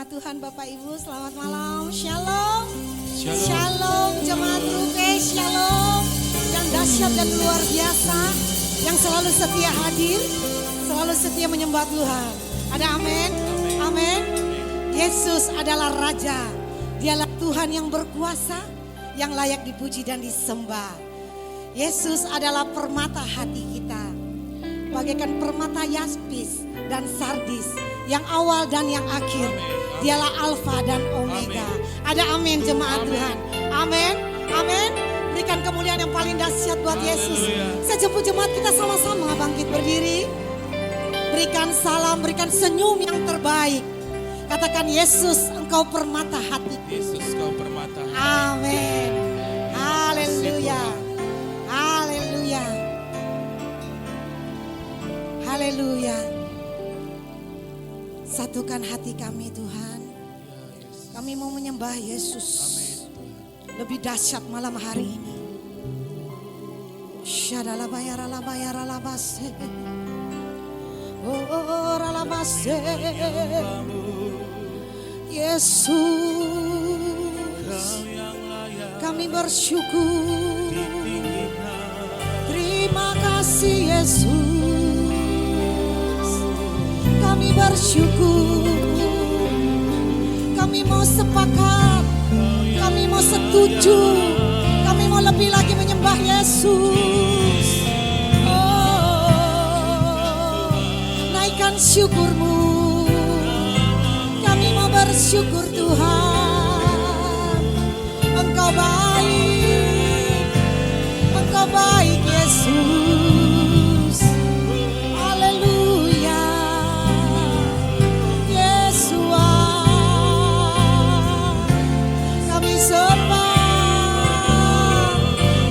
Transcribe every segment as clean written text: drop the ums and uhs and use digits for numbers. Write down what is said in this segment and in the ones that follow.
Nama Tuhan Bapak Ibu, selamat malam. Shalom. Shalom. Shalom jemaat Ruke, shalom. Yang dahsyat dan luar biasa, yang selalu setia hadir, selalu setia menyembah Tuhan. Ada amin? Amin. Yesus adalah Raja. Dialah Tuhan yang berkuasa, yang layak dipuji dan disembah. Yesus adalah permata hati kita. Bagaikan permata yaspis dan sardis, yang awal dan yang akhir. Dialah Alfa dan Omega. Ada amin jemaat Tuhan. Amin. Amin. Berikan kemuliaan yang paling dahsyat buat Yesus. Saya jemput jemaat kita sama-sama bangkit berdiri. Berikan salam, berikan senyum yang terbaik. Katakan, Yesus, Engkau permata hati. Yesus, Kau permata hati. Amin. Haleluya. Haleluya. Haleluya. Satukan hati kami Tuhan. Kami mau menyembah Yesus. Lebih dahsyat malam hari ini. Syadalabayaralabayaralabase. Oh, ralabase. Yesus, kami bersyukur. Terima kasih Yesus. Kami bersyukur. Kami mau sepakat. Kami mau setuju. Kami mau lebih lagi menyembah Yesus. Oh, naikkan syukurmu. Kami mau bersyukur Tuhan. Engkau baik. Engkau baik Yesus. Haleluya. Yesus, kami sembah,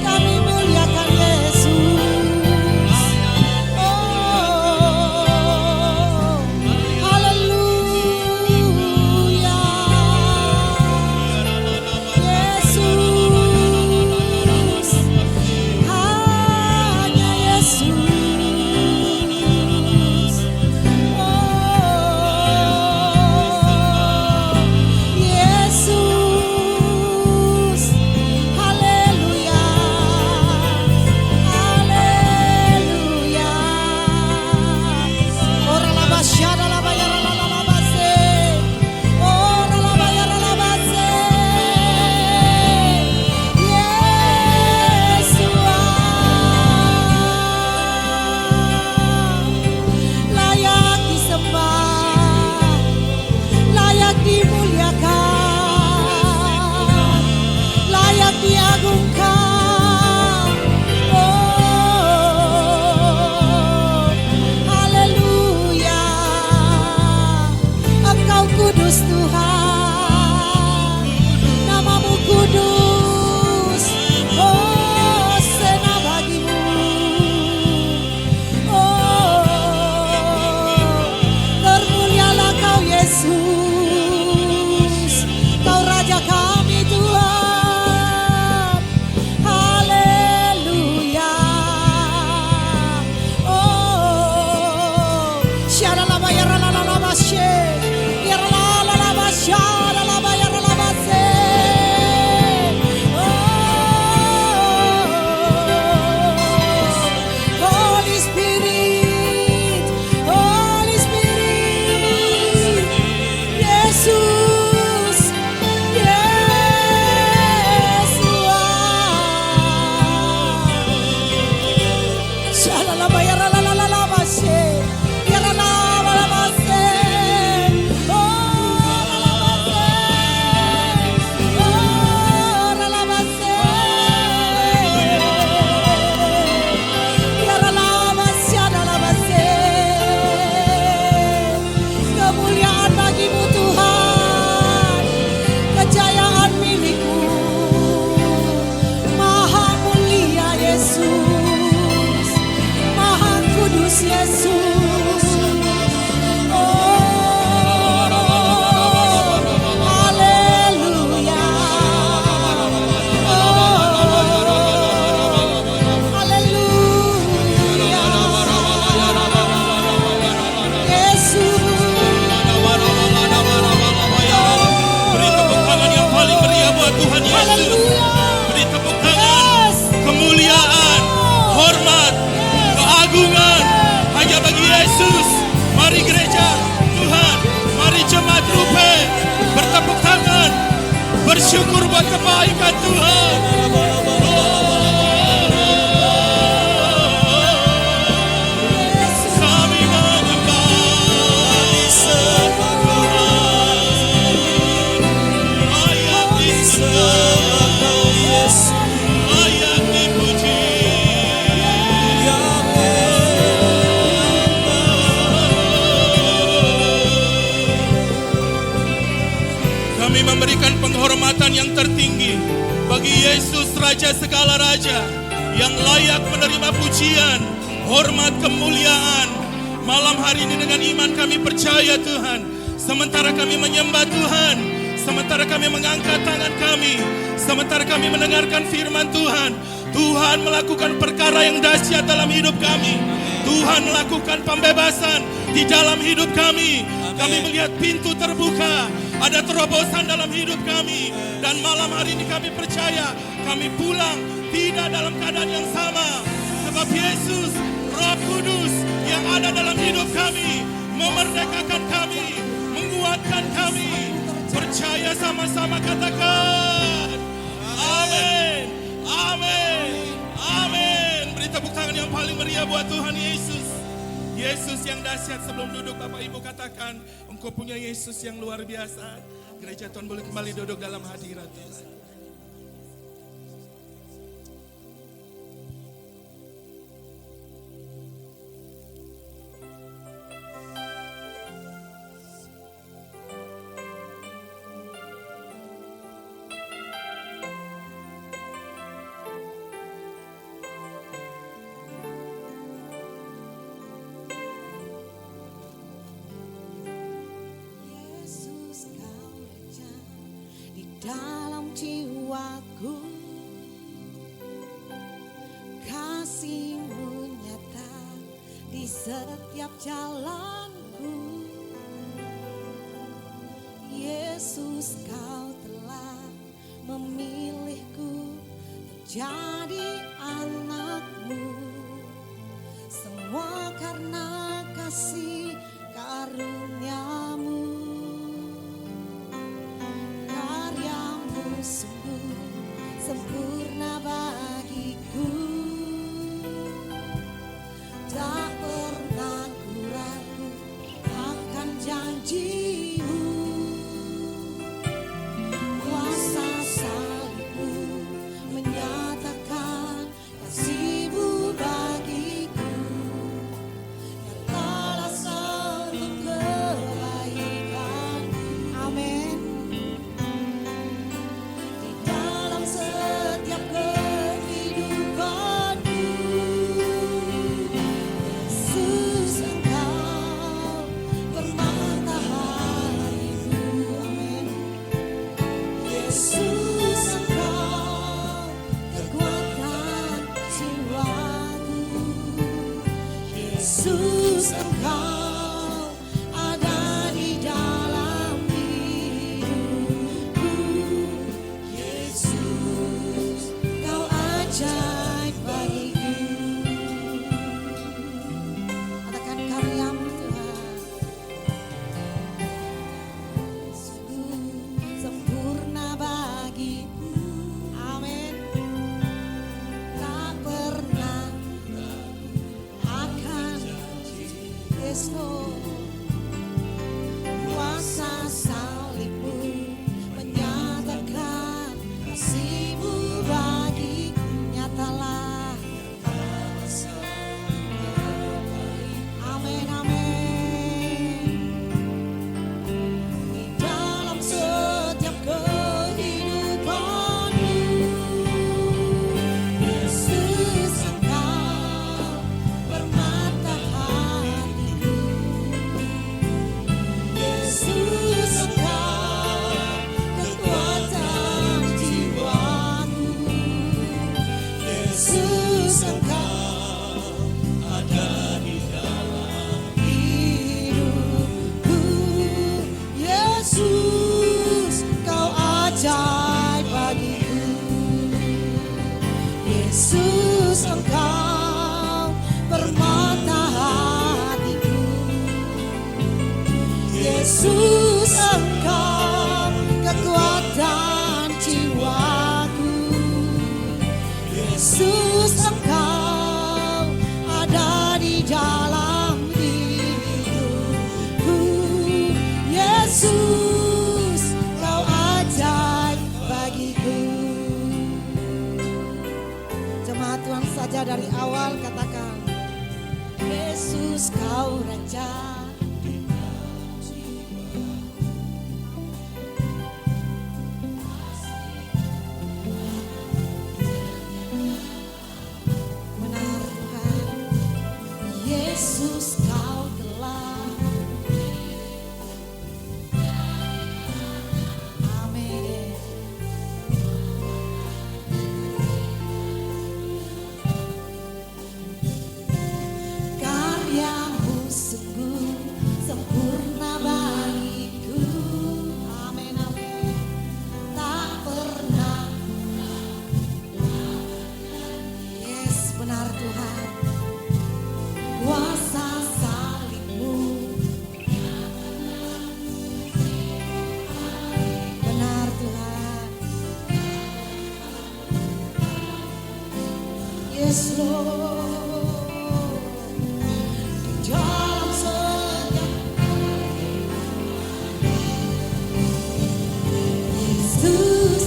kami muliakan Yesus. Oh, haleluya. bersyukur buat kebaikan Tuhan. Kami menyembah layak disembah, layak dipuji. Kami memberikan penghormatan yang tertinggi bagi Yesus Raja segala Raja yang layak menerima pujian, hormat, kemuliaan. Malam hari ini dengan iman kami percaya Tuhan, sementara kami menyembah Tuhan, sementara kami mengangkat tangan kami, sementara kami mendengarkan firman Tuhan, Tuhan melakukan perkara yang dahsyat dalam hidup kami. Tuhan melakukan pembebasan di dalam hidup kami. Kami melihat pintu terbuka, ada terobosan dalam hidup kami. Dan malam hari ini kami percaya kami pulang tidak dalam keadaan yang sama. Sebab Yesus, Roh Kudus yang ada dalam hidup kami memerdekakan kami, menguatkan kami. Percaya sama-sama, katakan amin, amin, amin. Beri tepuk tangan yang paling meriah buat Tuhan Yesus. Yesus yang dahsyat. Sebelum duduk Bapak Ibu katakan, engkau punya Yesus yang luar biasa. Gereja Tuhan boleh kembali duduk dalam hadirat Tuhan. Dalam jiwaku, kasih-Mu nyata di setiap jalanku. Yesus, Kau telah memilihku jadi anak-Mu. Semua karena kasih karunia-Mu. Sungguh sempurna bagiku, tak pernah ku ragu akan janji-Mu. Kuasa salib-Mu menyatakan kasih-Mu bagiku. Nyatalah seluruh kebaikan. Amin. Setiap kehidupanku, Yesus, Engkau permata hariku. Amin. Yesus, Engkau kekuatan jiwaku. Yesus, Engkau ada di dalam hidupku. Yesus, Kau ajaib bagiku. Katakan karya-Mu Tuhan, sungguh sempurna bagiku. Amin. Tak pernah akan Yesus, kuasa salib-Mu menyatakan kasih-Mu bagiku. Nyatalah, amin, amin. Di dalam setiap kehidupanku, Yesus, Engkau permata hatiku. Yesus, Engkau kekuatan jiwaku. Yesus, Engkau ada di dalam hidupku. Yesus, Kau ajaib bagiku. Yesus, Engkau permata hatiku. Yesus, Engkau kekuatan Yesus Engkau ada di dalam hidupku. Yesus Kau ajaib bagiku. Jemaat Tuhan saja dari awal katakan, Yesus Kau Raja. Yesus Kau telah. Amin. Karyamu sungguh sempurna bagiku. Amin, amin. Tak pernah. Yes, benar Tuhan. Kuasa salibmu benar Tuhan. Yes Lord, di dalam segala Yesus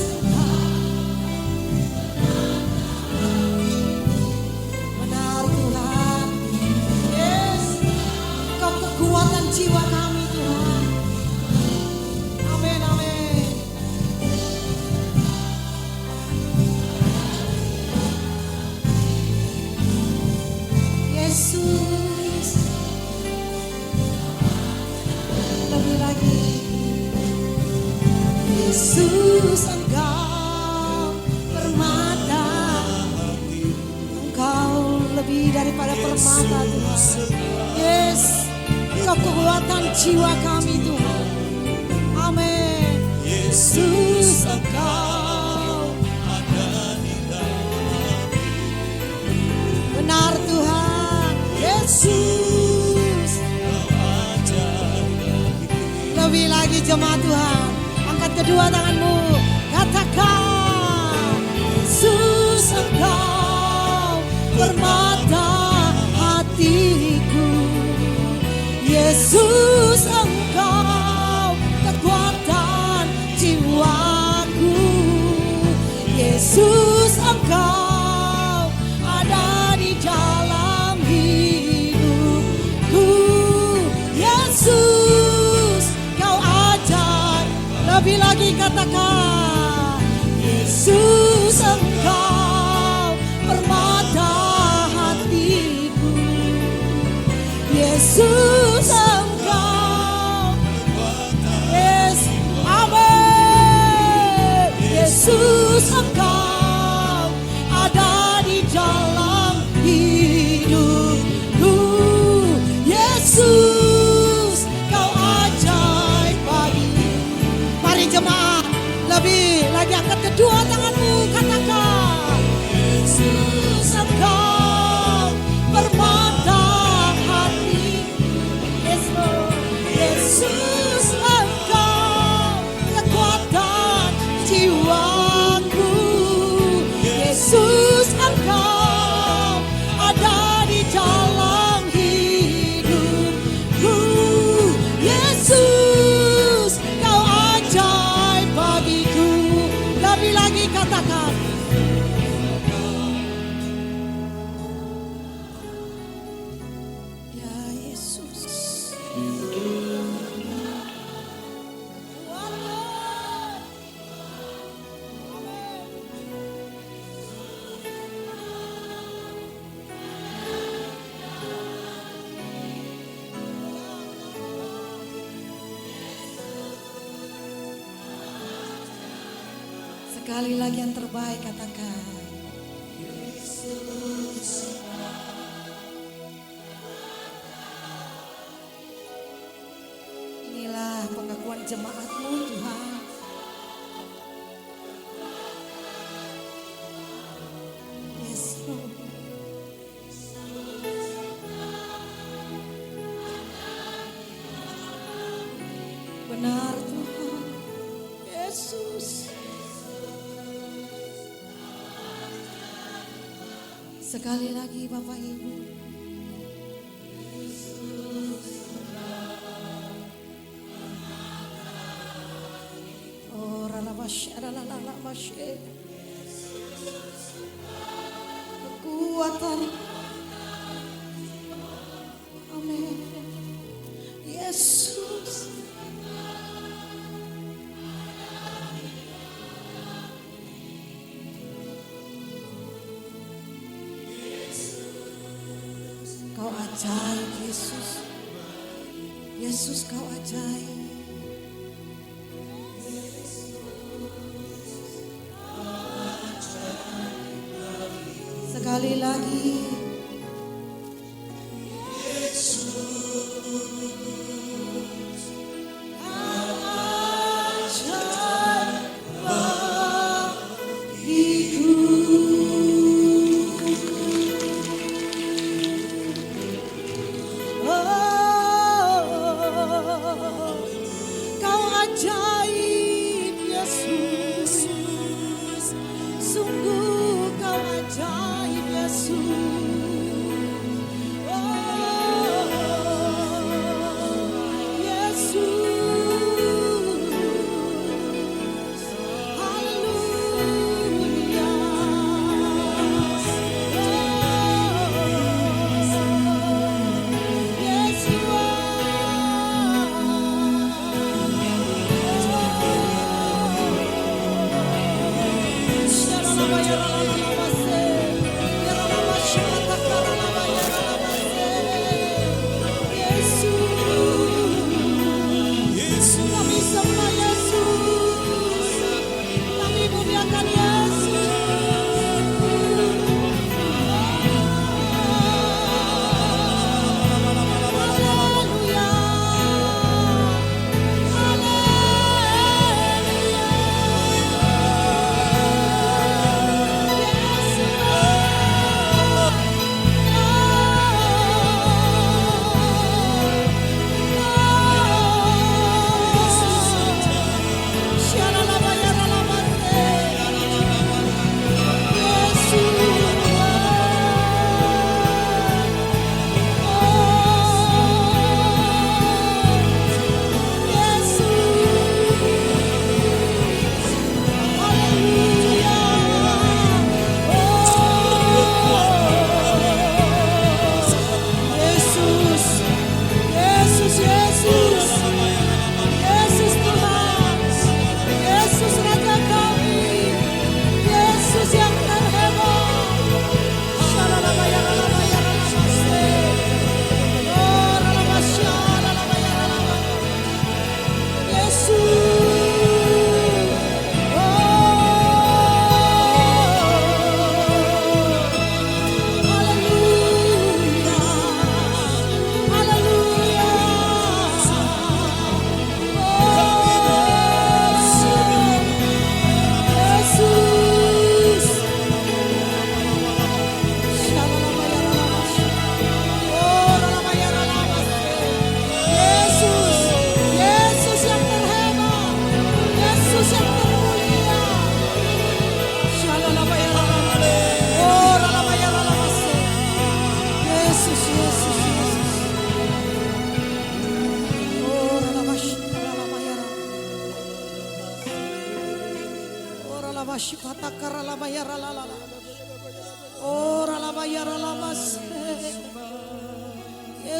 benar Tuhan. Kekuatan jiwa kami Tuhan. Amin, amin. Yesus, lebih lagi. Yesus Engkau permata, Engkau lebih daripada permata Tuhan. Yes. Kekuatan jiwa kami Tuhan. Amin. Yesus Engkau ada di dalam. Benar Tuhan. Yesus Kau ajaib. Lebih lagi jemaat Tuhan. Angkat kedua tanganmu. Katakan, Yesus Engkau permata hatiku. Yesus Engkau kekuatan jiwaku. Yesus Engkau ada di dalam hidupku. Yesus Kau ajaib. Lebih lagi katakan, Yesus Engkau permata hatiku. Yesus Engkau, yes, amin. Yesus Engkau ada di dalam hidupku. Yesus Kau ajaib bagiku. Mari jemaat, lebih lagi angkat kedua tanganmu, katakan, Yesus Engkau permata. Yesus Engkau kekuatan jiwaku. Yesus Engkau ada di dalam hidupku. Yesus Kau ajaib bagiku. Lebih lagi katakan, ya Yesus. Sekali lagi yang terbaik katakan, Yesus. Inilah pengakuan jemaat-Mu Tuhan. Yes Lord. Benar Tuhan. Yesus. Sekali lagi Bapak Ibu. Oh kekuatan. Amin. Yesus. Kau ajaib Yesus. Yesus kau ajaib. Sekali lagi.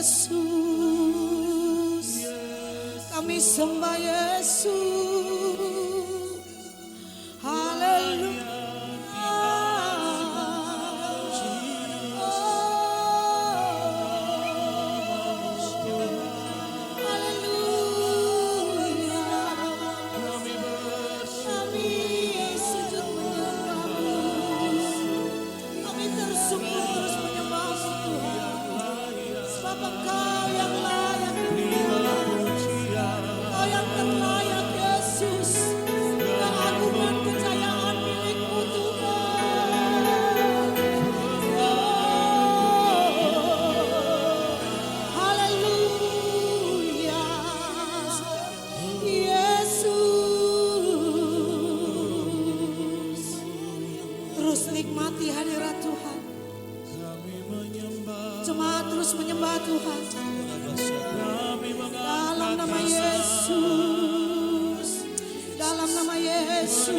Yesus, kami sembah Yesus. Haleluya. Nikmati hadirat Tuhan. Jemaat terus menyembah Tuhan. Dalam nama Yesus. Dalam nama Yesus.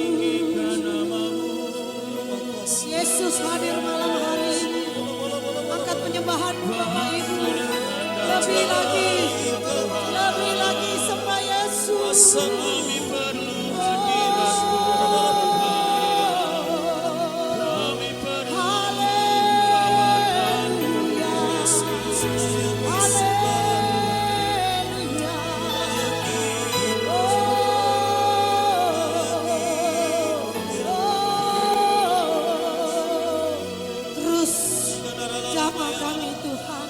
Yesus hadir malam hari ini. Angkat penyembahanmu Bapak Ibu. Lebih lagi sembah Yesus. Kami perlu sekiranya. Kami perlu Haleluya. Terus jamah kami Tuhan.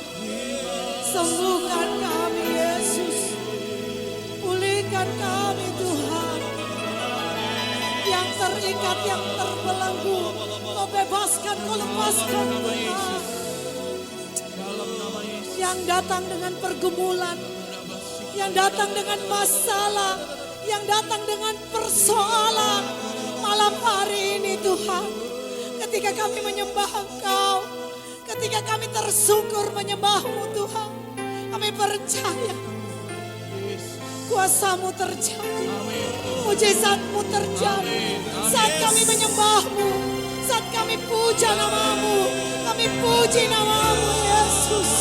Sembuhkan kami Yesus. Pulihkan kami Tuhan. Yang terikat, yang terbelenggu. Kau bebaskan, kau lepaskan Tuhan. Yang datang dengan pergumulan. Yang datang dengan masalah. Yang datang dengan persoalan. Malam hari ini Tuhan. Ketika kami menyembah Engkau. Ketika kami tersungkur menyembah-Mu Tuhan. Kami percaya kuasa-Mu terjadi, mujizat-Mu terjadi. Saat kami menyembah-Mu, saat kami puja nama-Mu, kami puji nama-Mu Yesus.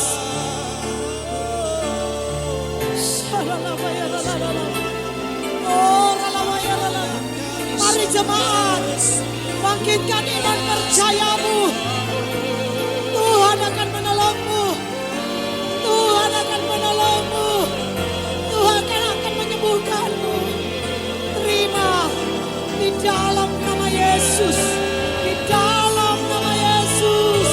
Mari jemaat, bangkitkan iman percayamu. Tuhan akan menolongmu. Tuhan akan menolongmu. Tuhan akan menyembuhkanmu. Terima di dalam nama Yesus. Di dalam nama Yesus.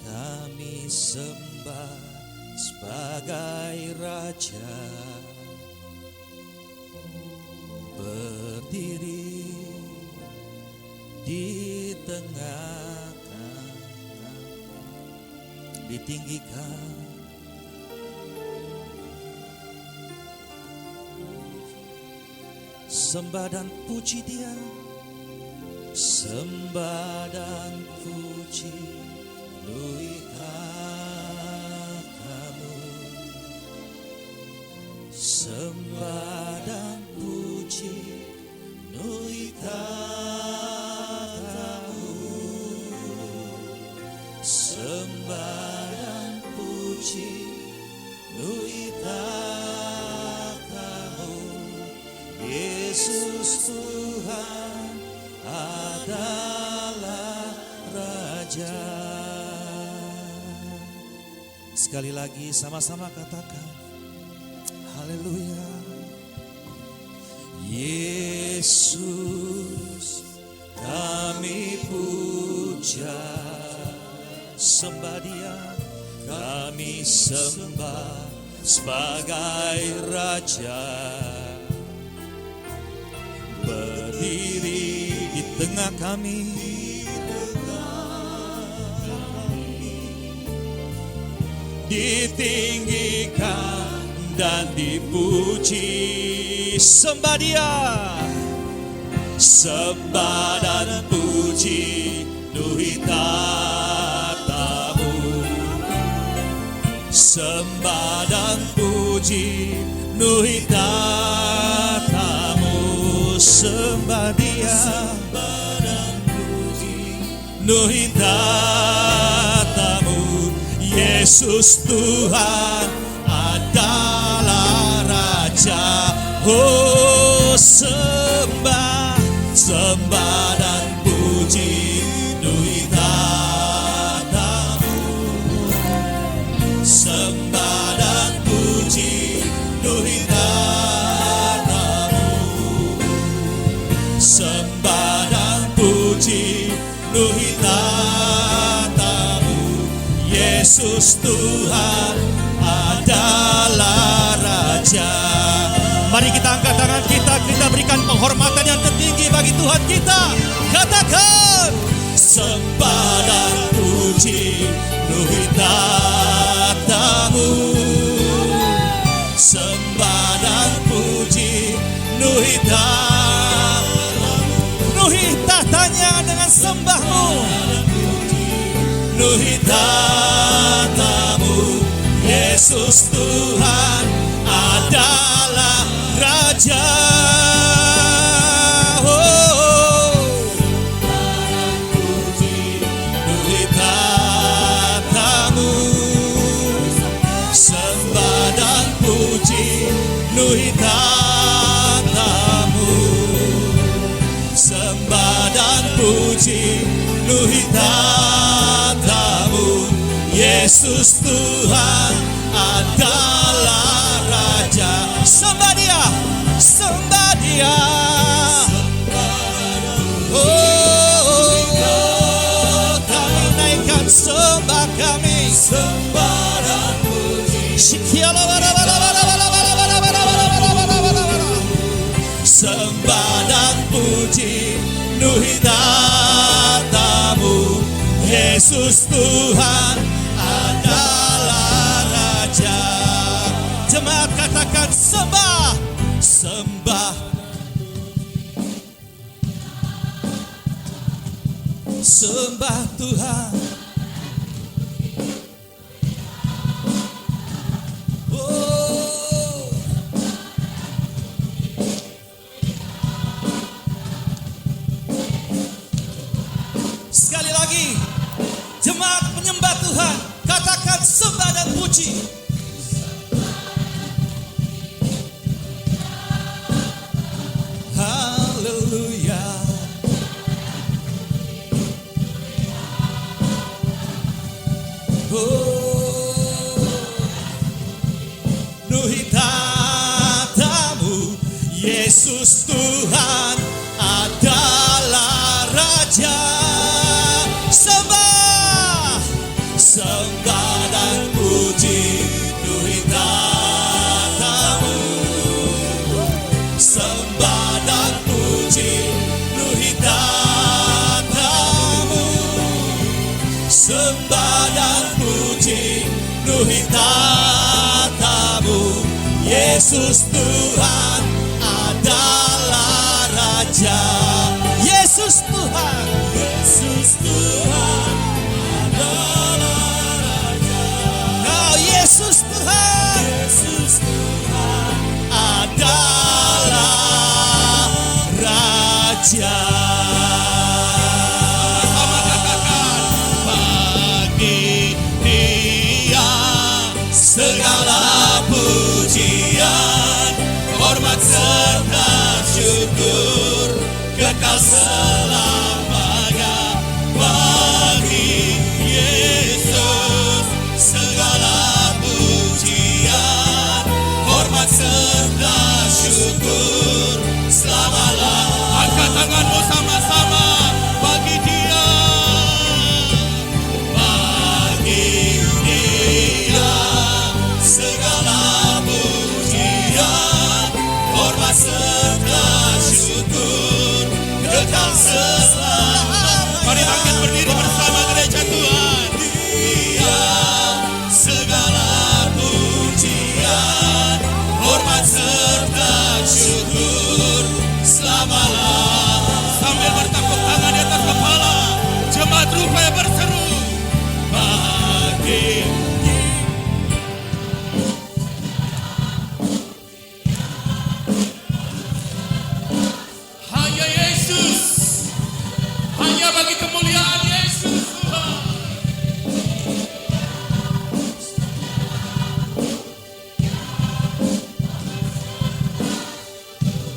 Kami sembah sebagai Raja. berdiri di tengah kami, ditinggikan sembah dan puji Dia, sembah dan puji luikan kamu, sembah dan puji luikan kamu, sembah dan puji luikan kamu, Yesus Tuhan adalah Raja. Sekali lagi sama-sama katakan haleluya. Yesus kami puja, sembah Dia, kami sembah sebagai Raja, berdiri di tengah kami, ditinggikan dan dipuji, sembah Dia, sembah dan puji nuhitatamu, sembah dan puji nuhitatamu, sembah Dia, sembah dan puji nuhitatamu, Yesus Tuhan adalah Raja. Oh, sembah, sembah dan puji nuhitatamu, sembah dan puji nuhitatamu, sembah dan puji nuhitatamu, Yesus Tuhan adalah Raja. Mari kita angkat tangan kita, kita berikan penghormatan yang tertinggi bagi Tuhan kita. Katakan, sembah dan puji nuhitatamu, sembah dan puji nuhitatamu, nuhitatanya dengan sembahmu, nuhitatamu, Yesus Tuhan adalah Raja. Oh, nuhitatamu, sembah dan puji nuhitatamu, sembah dan puji nuhitatamu, Yesus Tuhan adalah Raja. Sembah Dia, sembah Dia. Oh, kami naikkan sembah kami, sembah dan puji. Sembah dan puji nuhitatamu, Yesus Tuhan adalah Raja. Jemaat katakan sembah, sembah, sembah Tuhan. Oh, sekali lagi, jemaat menyembah Tuhan, katakan sembah dan puji. Haleluya. Oh, nuhitatamu, Yesus Tuhan adalah Raja. Sembah, sembah dan puji nuhitatamu, sembah dan puji Yesus Tuhan adalah Raja. Yesus Tuhan, Yesus Tuhan adalah Raja. Kau Yesus Tuhan, Yesus Tuhan adalah Raja. Sama katakan, bagi Dia Segala pujian, hormat serta syukur kekal selamanya bagi Yesus. Segala pujian, hormat serta syukur selama-lamanya. angkat tanganmu sama-sama bagi Dia. Bagi Dia segala pujian, hormat serta syukur kekal selamanya. Mari bangkit berdiri bersama gereja Tuhan. Dia segala pujian, hormat serta syukur selama-lamanya. Sambil bertepuk tangan di atas kepala, jemaat rupanya berseru. Bagi Hanya Yesus, hanya bagi kemuliaan Yesus Tuhan.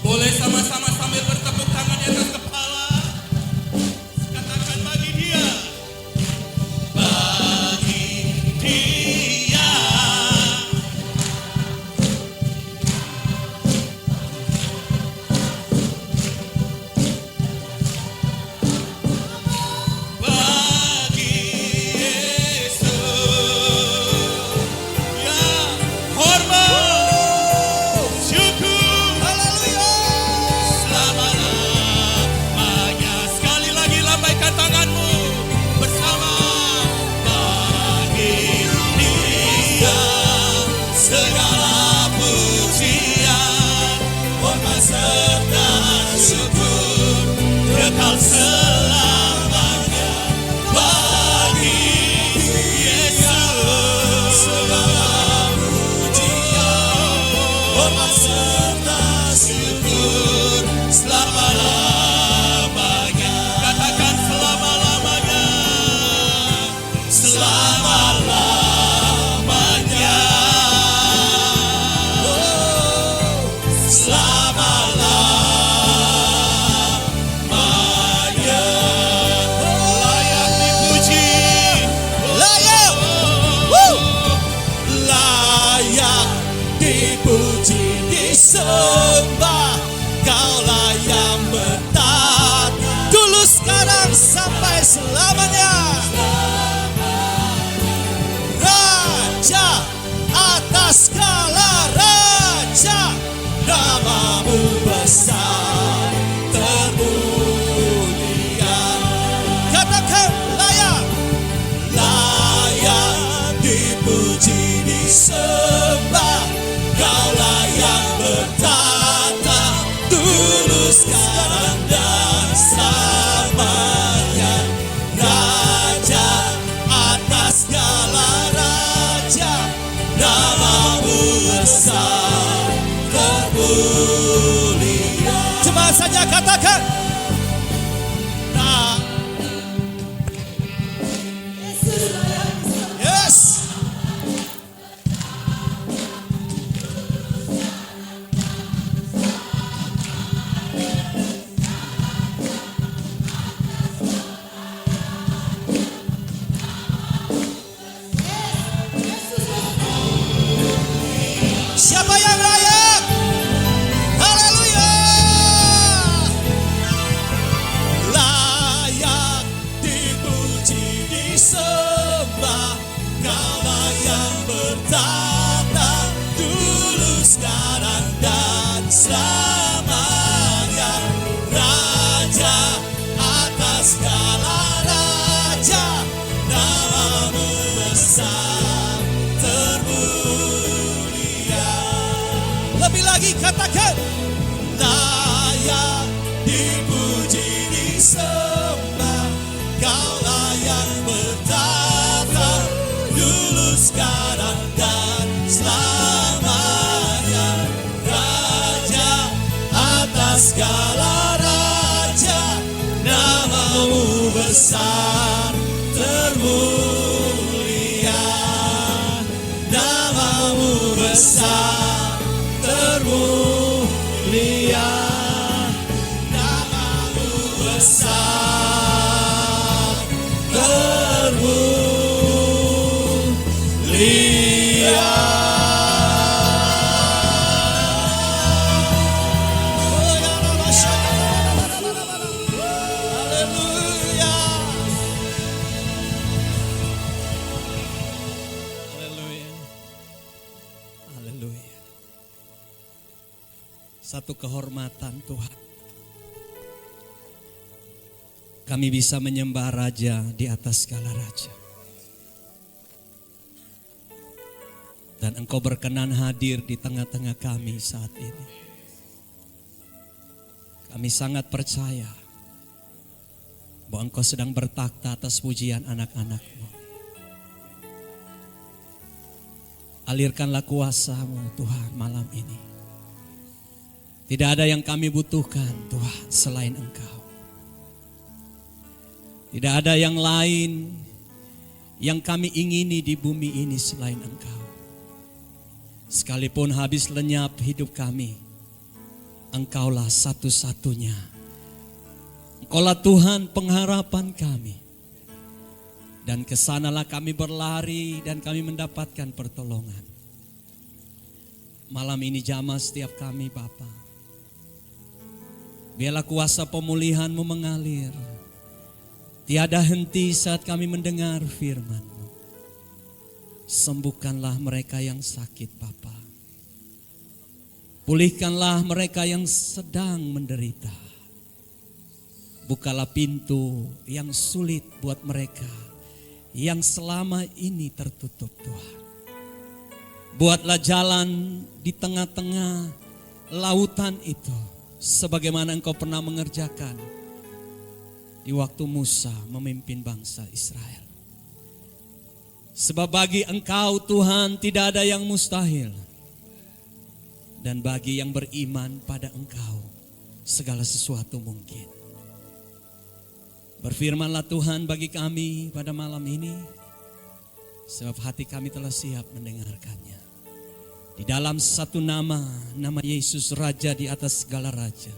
Boleh sama-sama sambil bertepuk tangan di atas kepala, katakan bagi Dia. bagi Dia bagi Yesus Ya, hormat, syukur, haleluya selama-lamanya. Sekali lagi lambaikan tanganmu bersama. bagi Dia segala pujian, hormat serta syukur kekal selamanya bagi Yesus. Segala pujian, hormat serta syukur selama-lamanya. Katakan selama-lamanya. Selama-lamanya. Oh, selama-lamanya. Layak dipuji, Layak, Woo! Layak dipuji, disembah. Kaulah yang bertaat dulu, sekarang, sampai selamanya. Raja atas segala raja, namamu besar termulia. Katakan layak, layak dipuji, disembah. Kaulah yang bertata dulu, sekarang, dan selamanya. Raja atas segala raja, namamu besar termulia. Cuma saja katakan, nah, yes. Siapa yang layak? Haleluya. Layak dipuji, disembah. Kaulah yang bertata dulu, sekarang, dan selamanya. Raja atas segala raja, namamu besar termulia. lagi katakan. Layak dipuji disembah, Kau layak bertata, dulu sekarang dan selamanya. Raja atas segala raja, namamu besar termulia, namamu besar termulia, namamu besar termulia. Haleluya. Haleluya. Haleluya. Satu kehormatan Tuhan. Kami bisa menyembah Raja di atas segala raja. Dan Engkau berkenan hadir di tengah-tengah kami saat ini. Kami sangat percaya bahwa Engkau sedang bertakhta atas pujian anak-anak-Mu. Alirkanlah kuasa-Mu Tuhan malam ini. Tidak ada yang kami butuhkan Tuhan selain Engkau. Tidak ada yang lain yang kami ingini di bumi ini selain Engkau. Sekalipun habis lenyap hidup kami, Engkaulah satu-satunya. Engkaulah Tuhan pengharapan kami. Dan kesanalah kami berlari dan kami mendapatkan pertolongan. Malam ini jamah setiap kami Bapa. Biarlah kuasa pemulihan-Mu mengalir. Tiada henti saat kami mendengar firman-Mu. Sembuhkanlah mereka yang sakit Bapa. Pulihkanlah mereka yang sedang menderita. Bukalah pintu yang sulit buat mereka yang selama ini tertutup Tuhan. Buatlah jalan di tengah-tengah lautan itu sebagaimana Engkau pernah mengerjakan di waktu Musa memimpin bangsa Israel. Sebab bagi Engkau Tuhan tidak ada yang mustahil. Dan bagi yang beriman pada Engkau segala sesuatu mungkin. Berfirmanlah Tuhan bagi kami pada malam ini. Sebab hati kami telah siap mendengarkannya. Di dalam satu nama, nama Yesus Raja di atas segala raja.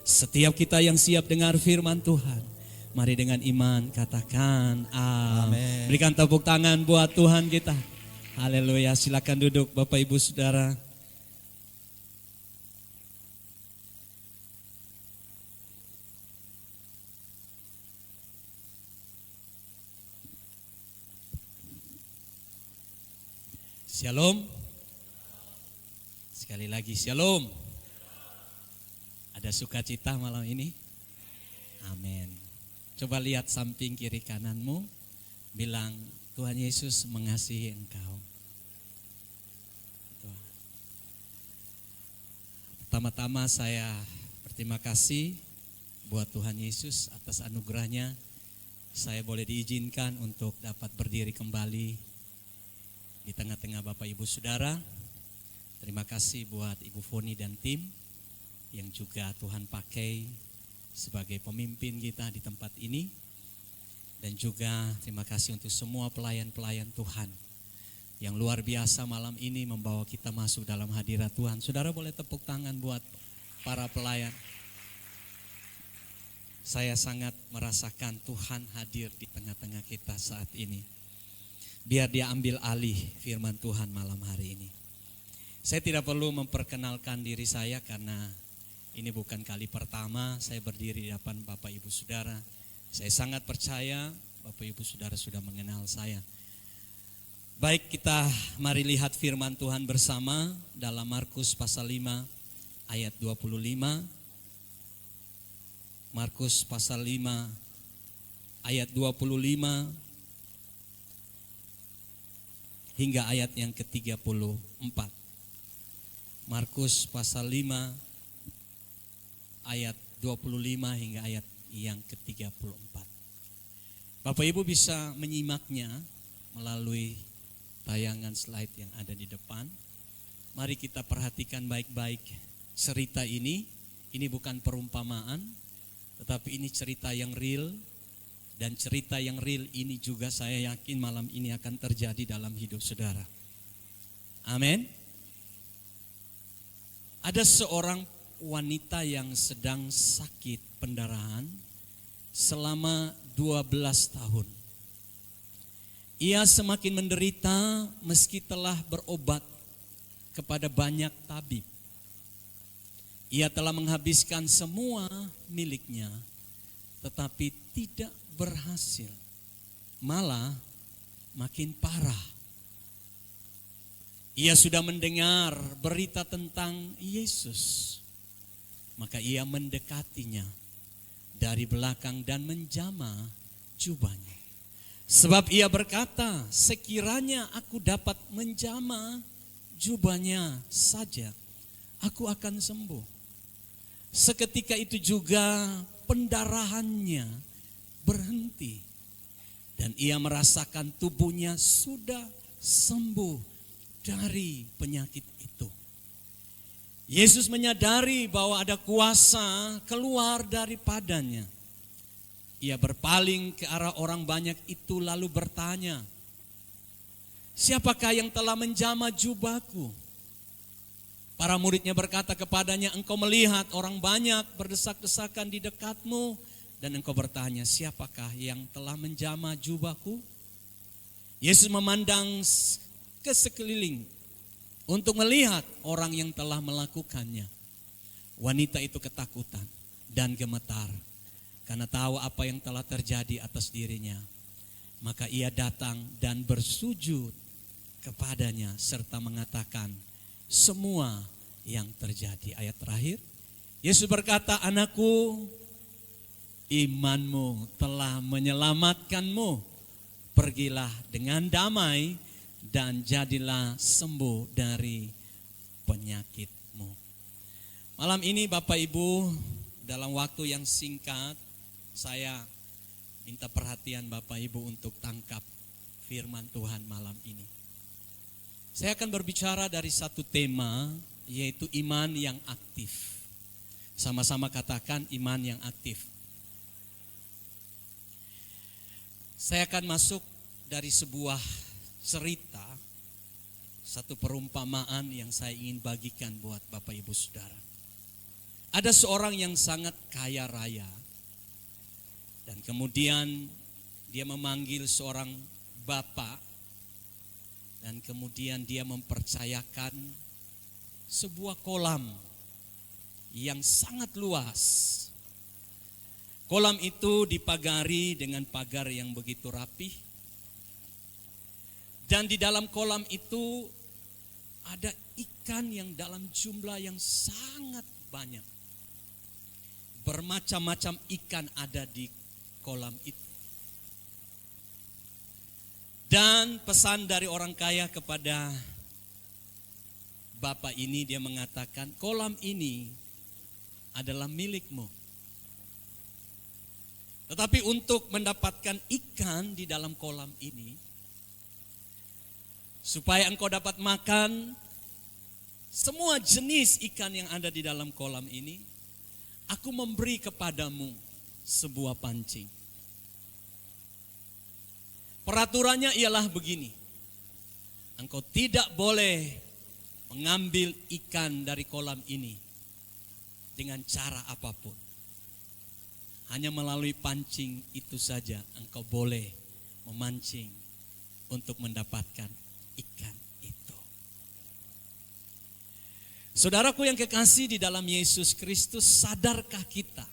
Setiap kita yang siap dengar firman Tuhan, mari dengan iman katakan amin. Berikan tepuk tangan buat Tuhan kita. Haleluya. Silakan duduk Bapak Ibu Saudara. Shalom. Sekali lagi shalom. Ada sukacita malam ini? Amin. Coba lihat samping kiri kananmu, bilang Tuhan Yesus mengasihi engkau. Pertama-tama saya berterima kasih buat Tuhan Yesus atas anugerahnya. Saya boleh diizinkan untuk dapat berdiri kembali di tengah-tengah Bapak Ibu Saudara. Terima kasih buat Ibu Foni dan tim yang juga Tuhan pakai sebagai pemimpin kita di tempat ini. Dan juga terima kasih untuk semua pelayan-pelayan Tuhan yang luar biasa malam ini membawa kita masuk dalam hadirat Tuhan. Saudara boleh tepuk tangan buat para pelayan. Saya sangat merasakan Tuhan hadir di tengah-tengah kita saat ini. Biar dia ambil alih firman Tuhan malam hari ini. Saya tidak perlu memperkenalkan diri saya karena ini bukan kali pertama saya berdiri di depan Bapak Ibu Saudara. Saya sangat percaya Bapak Ibu Saudara sudah mengenal saya. Baik, kita mari lihat firman Tuhan bersama dalam Markus pasal 5 ayat 25. Markus pasal 5 ayat 25 hingga ayat yang ke-34. Markus pasal 5 ayat 25 hingga ayat yang ke-34. Bapak Ibu bisa menyimaknya melalui tayangan slide yang ada di depan. Mari kita perhatikan baik-baik cerita ini. Ini bukan perumpamaan, tetapi ini cerita yang real. Dan cerita yang real ini juga saya yakin malam ini akan terjadi dalam hidup saudara. Amin. Ada seorang wanita yang sedang sakit pendarahan selama 12 tahun. Ia semakin menderita meski telah berobat kepada banyak tabib. Ia telah menghabiskan semua miliknya, tetapi tidak berhasil. Malah makin parah. Ia sudah mendengar berita tentang Yesus. Maka ia mendekatinya dari belakang dan menjamah jubahnya. Sebab ia berkata, sekiranya aku dapat menjamah jubahnya saja, aku akan sembuh. Seketika itu juga pendarahannya berhenti. Dan ia merasakan tubuhnya sudah sembuh dari penyakit itu. Yesus menyadari bahwa ada kuasa keluar daripadanya. Ia berpaling ke arah orang banyak itu lalu bertanya, siapakah yang telah menjamah jubahku? Para muridnya berkata kepadanya, engkau melihat orang banyak berdesak-desakan di dekatmu, dan engkau bertanya, siapakah yang telah menjamah jubahku? Yesus memandang ke sekeliling untuk melihat orang yang telah melakukannya. Wanita itu ketakutan dan gemetar karena tahu apa yang telah terjadi atas dirinya. Maka ia datang dan bersujud kepadanya serta mengatakan semua yang terjadi. Ayat terakhir, Yesus berkata, anakku, imanmu telah menyelamatkanmu. Pergilah dengan damai dan jadilah sembuh dari penyakitmu. Malam ini Bapak Ibu, dalam waktu yang singkat, saya minta perhatian Bapak Ibu untuk tangkap firman Tuhan malam ini. Saya akan berbicara dari satu tema, yaitu iman yang aktif. Sama-sama katakan iman yang aktif. Saya akan masuk dari sebuah cerita, satu perumpamaan yang saya ingin bagikan buat Bapak Ibu Saudara. Ada seorang yang sangat kaya raya, dan kemudian dia memanggil seorang bapak, dan kemudian dia mempercayakan sebuah kolam yang sangat luas. Kolam itu dipagari dengan pagar yang begitu rapih. Dan di dalam kolam itu ada ikan yang dalam jumlah yang sangat banyak. Bermacam-macam ikan ada di kolam itu. Dan pesan dari orang kaya kepada bapak ini, dia mengatakan, kolam ini adalah milikmu. Tetapi untuk mendapatkan ikan di dalam kolam ini, supaya engkau dapat makan semua jenis ikan yang ada di dalam kolam ini, aku memberi kepadamu sebuah pancing. Peraturannya ialah begini, engkau tidak boleh mengambil ikan dari kolam ini dengan cara apapun. Hanya melalui pancing itu saja engkau boleh memancing untuk mendapatkan ikan itu. Saudaraku yang kekasih di dalam Yesus Kristus, sadarkah kita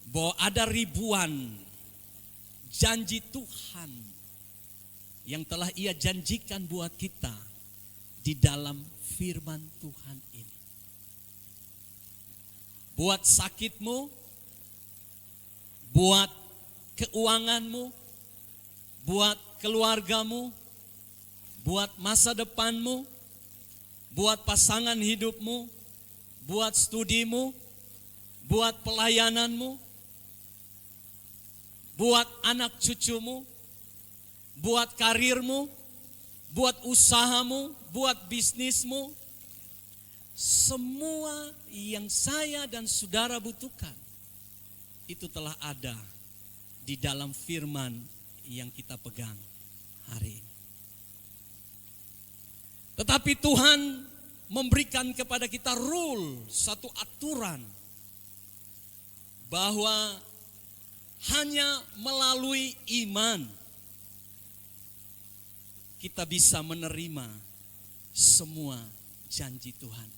bahwa ada ribuan janji Tuhan yang telah Ia janjikan buat kita di dalam firman Tuhan ini. Buat sakitmu, buat keuanganmu, buat keluargamu, buat masa depanmu, buat pasangan hidupmu, buat studimu, buat pelayananmu, buat anak cucumu, buat karirmu, buat usahamu, buat bisnismu. Semua yang saya dan saudara butuhkan itu telah ada di dalam firman yang kita pegang hari ini. Tetapi Tuhan memberikan kepada kita rule, satu aturan, bahwa hanya melalui iman kita bisa menerima semua janji Tuhan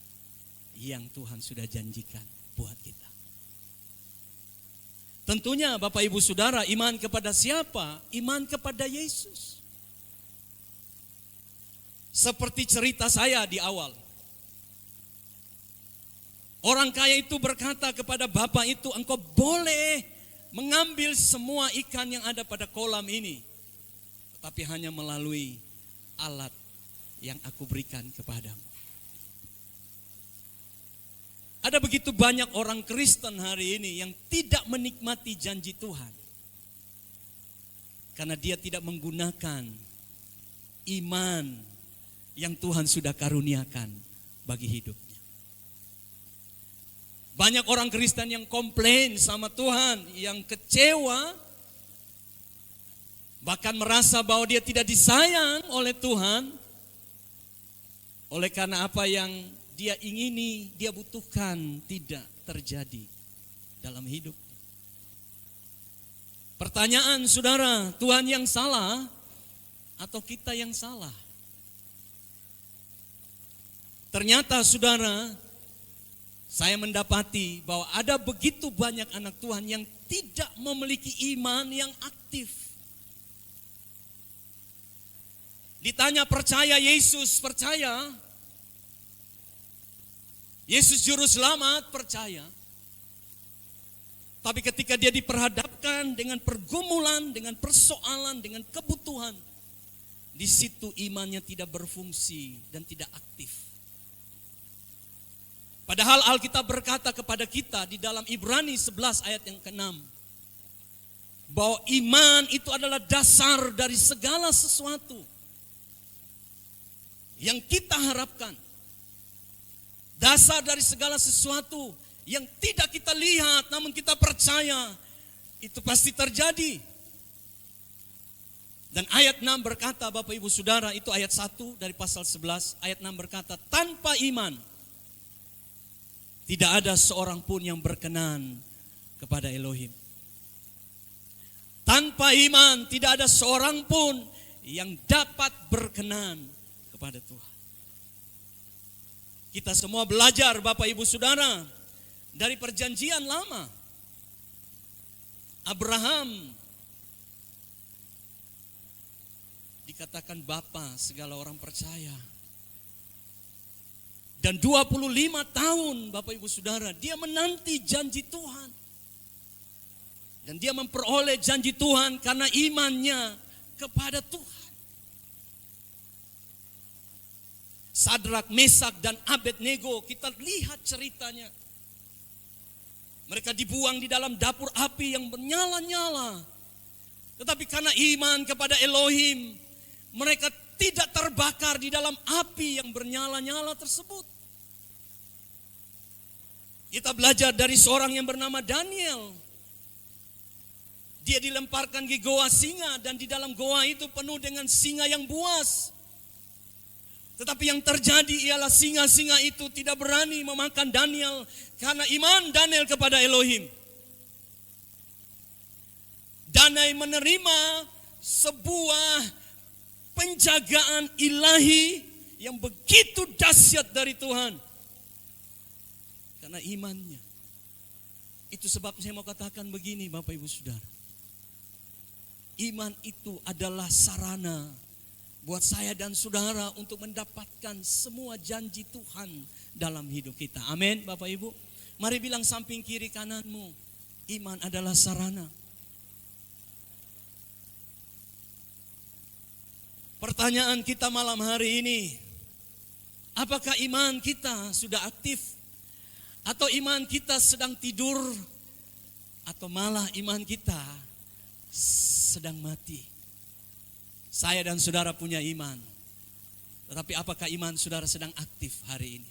yang Tuhan sudah janjikan buat kita. Tentunya Bapak Ibu Saudara, iman kepada siapa? Iman kepada Yesus. Seperti cerita saya di awal. Orang kaya itu berkata kepada bapak itu, engkau boleh mengambil semua ikan yang ada pada kolam ini, tetapi hanya melalui alat yang aku berikan kepadamu. Ada begitu banyak orang Kristen hari ini yang tidak menikmati janji Tuhan. Karena dia tidak menggunakan iman yang Tuhan sudah karuniakan bagi hidupnya. Banyak orang Kristen yang komplain sama Tuhan, yang kecewa, bahkan merasa bahwa dia tidak disayang oleh Tuhan, oleh karena apa yang dia ingini, dia butuhkan tidak terjadi dalam hidup. Pertanyaan saudara, Tuhan yang salah atau kita yang salah? Ternyata saudara, saya mendapati bahwa ada begitu banyak anak Tuhan yang tidak memiliki iman yang aktif. Ditanya percaya Yesus, percaya. Yesus juru selamat, percaya. Tapi ketika dia diperhadapkan dengan pergumulan, dengan persoalan, dengan kebutuhan, di situ imannya tidak berfungsi dan tidak aktif. Padahal Alkitab berkata kepada kita di dalam Ibrani 11 ayat yang ke-6, bahwa iman itu adalah dasar dari segala sesuatu yang kita harapkan. Dasar dari segala sesuatu yang tidak kita lihat namun kita percaya itu pasti terjadi. Dan ayat 6 berkata, Bapak Ibu Saudara, itu ayat 1 dari pasal 11, ayat 6 berkata, tanpa iman tidak ada seorang pun yang berkenan kepada Elohim. Tanpa iman tidak ada seorang pun yang dapat berkenan kepada Tuhan. Kita semua belajar Bapak Ibu Saudara dari perjanjian lama. Abraham dikatakan bapa segala orang percaya. Dan 25 tahun Bapak Ibu Saudara dia menanti janji Tuhan. Dan dia memperoleh janji Tuhan karena imannya kepada Tuhan. Sadrak, Mesak, dan Abednego, kita lihat ceritanya. Mereka dibuang di dalam dapur api yang menyala-nyala. Tetapi karena iman kepada Elohim, mereka tidak terbakar di dalam api yang bernyala-nyala tersebut. Kita belajar dari seorang yang bernama Daniel. Dia dilemparkan ke goa singa dan di dalam goa itu penuh dengan singa yang buas. Tetapi yang terjadi ialah singa-singa itu tidak berani memakan Daniel karena iman Daniel kepada Elohim. Daniel menerima sebuah penjagaan ilahi yang begitu dahsyat dari Tuhan. Karena imannya. Itu sebab saya mau katakan begini Bapak Ibu Saudara. Iman itu adalah sarana buat saya dan saudara untuk mendapatkan semua janji Tuhan dalam hidup kita. Amin Bapak Ibu. Mari bilang samping kiri kananmu, iman adalah sarana. Pertanyaan kita malam hari ini, Apakah iman kita sudah aktif? Atau iman kita sedang tidur? Atau malah iman kita sedang mati? Saya dan saudara punya iman. Tetapi apakah iman saudara sedang aktif hari ini?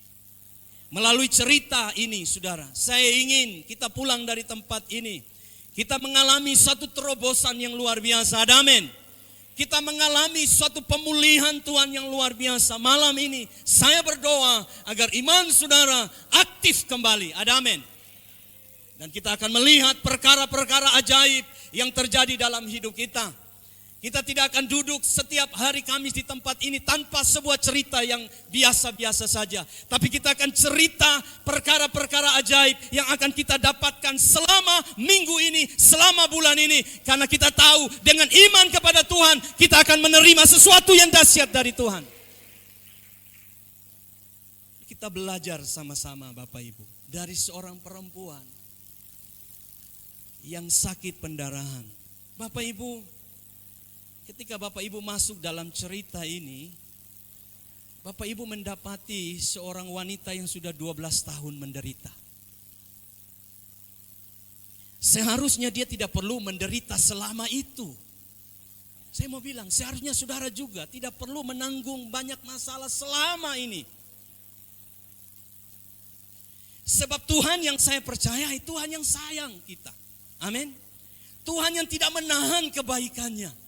Melalui cerita ini saudara, saya ingin kita pulang dari tempat ini. Kita mengalami satu terobosan yang luar biasa. Amin. Kita mengalami suatu pemulihan Tuhan yang luar biasa. Malam ini saya berdoa agar iman saudara aktif kembali. Amin. Dan kita akan melihat perkara-perkara ajaib yang terjadi dalam hidup kita. Kita tidak akan duduk setiap hari Kamis di tempat ini tanpa sebuah cerita yang biasa-biasa saja. Tapi kita akan cerita perkara-perkara ajaib yang akan kita dapatkan selama minggu ini, selama bulan ini. Karena kita tahu dengan iman kepada Tuhan, kita akan menerima sesuatu yang dahsyat dari Tuhan. Kita belajar sama-sama Bapak Ibu. Dari seorang perempuan yang sakit pendarahan. Bapak Ibu, ketika Bapak Ibu masuk dalam cerita ini, Bapak Ibu mendapati seorang wanita yang sudah 12 tahun menderita. Seharusnya dia tidak perlu menderita selama itu. Saya mau bilang, seharusnya saudara juga tidak perlu menanggung banyak masalah selama ini. Sebab Tuhan yang saya percayai, Tuhan yang sayang kita. Amin. Tuhan yang tidak menahan kebaikannya.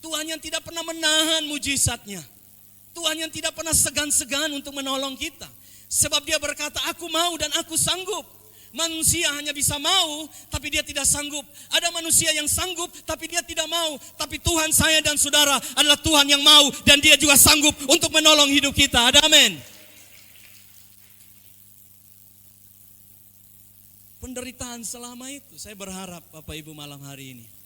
Tuhan yang tidak pernah menahan mujizatnya. Tuhan yang tidak pernah segan-segan untuk menolong kita. Sebab dia berkata, aku mau dan aku sanggup. Manusia hanya bisa mau, tapi dia tidak sanggup. Ada manusia yang sanggup, tapi dia tidak mau. Tapi Tuhan saya dan saudara adalah Tuhan yang mau. Dan dia juga sanggup untuk menolong hidup kita. Ada amin. Penderitaan selama itu, saya berharap Bapak Ibu malam hari ini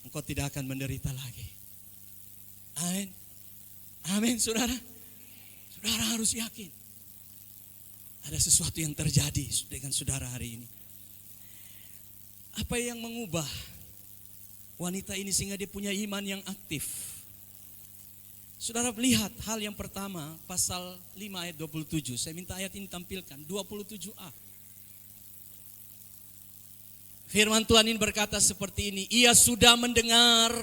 engkau tidak akan menderita lagi. Amin. Amin saudara. Saudara harus yakin. Ada sesuatu yang terjadi dengan saudara hari ini. Apa yang mengubah wanita ini sehingga dia punya iman yang aktif? Saudara lihat hal yang pertama, pasal 5 ayat 27. Saya minta ayat ini tampilkan, 27a. Firman Tuhan ini berkata seperti ini, ia sudah mendengar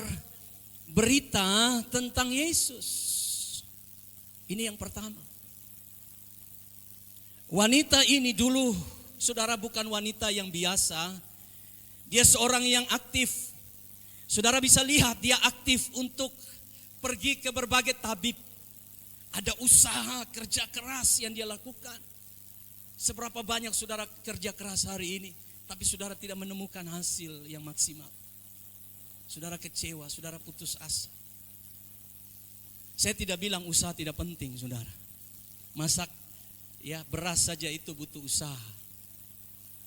berita tentang Yesus. Ini yang pertama. Wanita ini dulu, saudara, bukan wanita yang biasa. Dia seorang yang aktif. Saudara bisa lihat dia aktif untuk pergi ke berbagai tabib. Ada usaha kerja keras yang dia lakukan. Seberapa banyak saudara kerja keras hari ini, tapi saudara tidak menemukan hasil yang maksimal. Saudara kecewa, saudara putus asa. Saya tidak bilang usaha tidak penting, saudara. Masak, ya beras saja itu butuh usaha.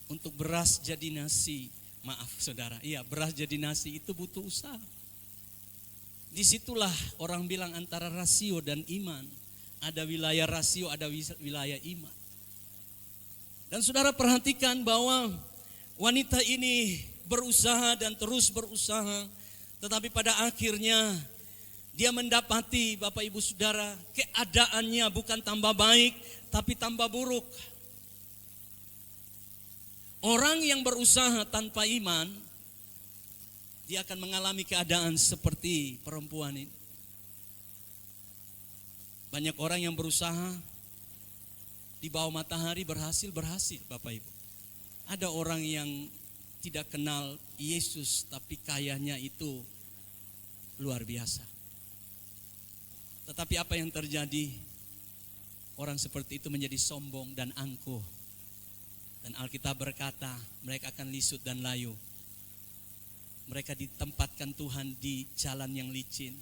Untuk beras jadi nasi, maaf saudara, iya beras jadi nasi itu butuh usaha. Disitulah orang bilang antara rasio dan iman. Ada wilayah rasio, ada wilayah iman. Dan saudara perhatikan bahwa wanita ini berusaha dan terus berusaha, tetapi pada akhirnya dia mendapati Bapak Ibu Saudara keadaannya bukan tambah baik, tapi tambah buruk. Orang yang berusaha tanpa iman, dia akan mengalami keadaan seperti perempuan ini. Banyak orang yang berusaha di bawah matahari berhasil Bapak Ibu. Ada orang yang tidak kenal Yesus tapi kayanya itu luar biasa. Tetapi apa yang terjadi? Orang seperti itu menjadi sombong dan angkuh. Dan Alkitab berkata mereka akan lisut dan layu. Mereka ditempatkan Tuhan di jalan yang licin.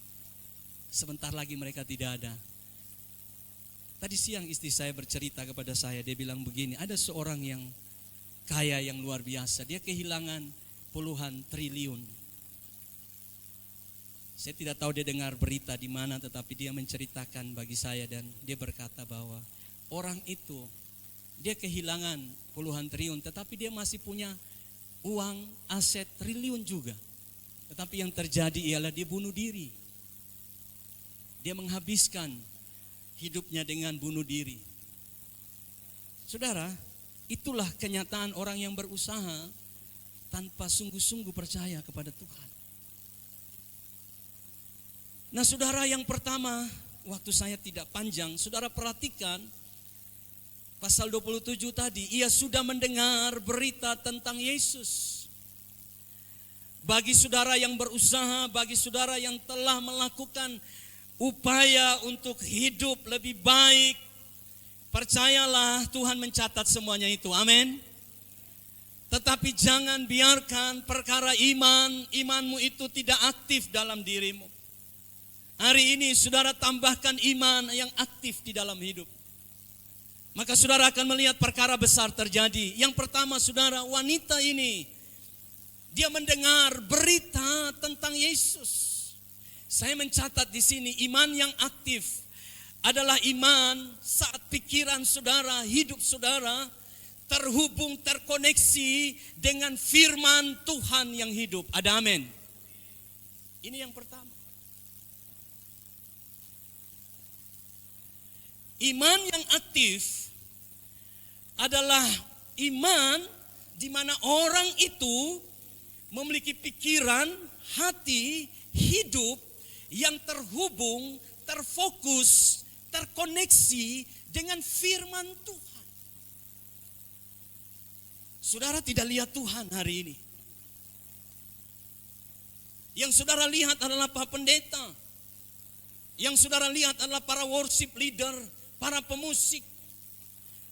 Sebentar lagi mereka tidak ada. Tadi siang istri saya bercerita kepada saya, dia bilang begini, ada seorang yang kaya yang luar biasa, dia kehilangan puluhan triliun. Saya tidak tahu dia dengar berita di mana, tetapi dia menceritakan bagi saya dan dia berkata bahwa orang itu dia kehilangan puluhan triliun, tetapi dia masih punya uang aset triliun juga. Tetapi yang terjadi ialah dia bunuh diri. Dia menghabiskan hidupnya dengan bunuh diri. Saudara, itulah kenyataan orang yang berusaha tanpa sungguh-sungguh percaya kepada Tuhan. Nah, saudara, yang pertama, waktu saya tidak panjang, saudara perhatikan pasal 27 tadi, ia sudah mendengar berita tentang Yesus. Bagi saudara yang berusaha, bagi saudara yang telah melakukan upaya untuk hidup lebih baik, percayalah Tuhan mencatat semuanya itu. Amin. Tetapi jangan biarkan perkara imanmu itu tidak aktif dalam dirimu. Hari ini saudara tambahkan iman yang aktif di dalam hidup. Maka saudara akan melihat perkara besar terjadi. Yang pertama, saudara, wanita ini dia mendengar berita tentang Yesus. Saya mencatat di sini, iman yang aktif adalah iman saat pikiran saudara, hidup saudara terhubung, terkoneksi dengan firman Tuhan yang hidup. Ada amin. Ini yang pertama. Iman yang aktif adalah iman di mana orang itu memiliki pikiran, hati, hidup yang terhubung, terfokus, terkoneksi dengan firman Tuhan. Saudara tidak lihat Tuhan hari ini. Yang saudara lihat adalah para pendeta. Yang saudara lihat adalah para worship leader, para pemusik.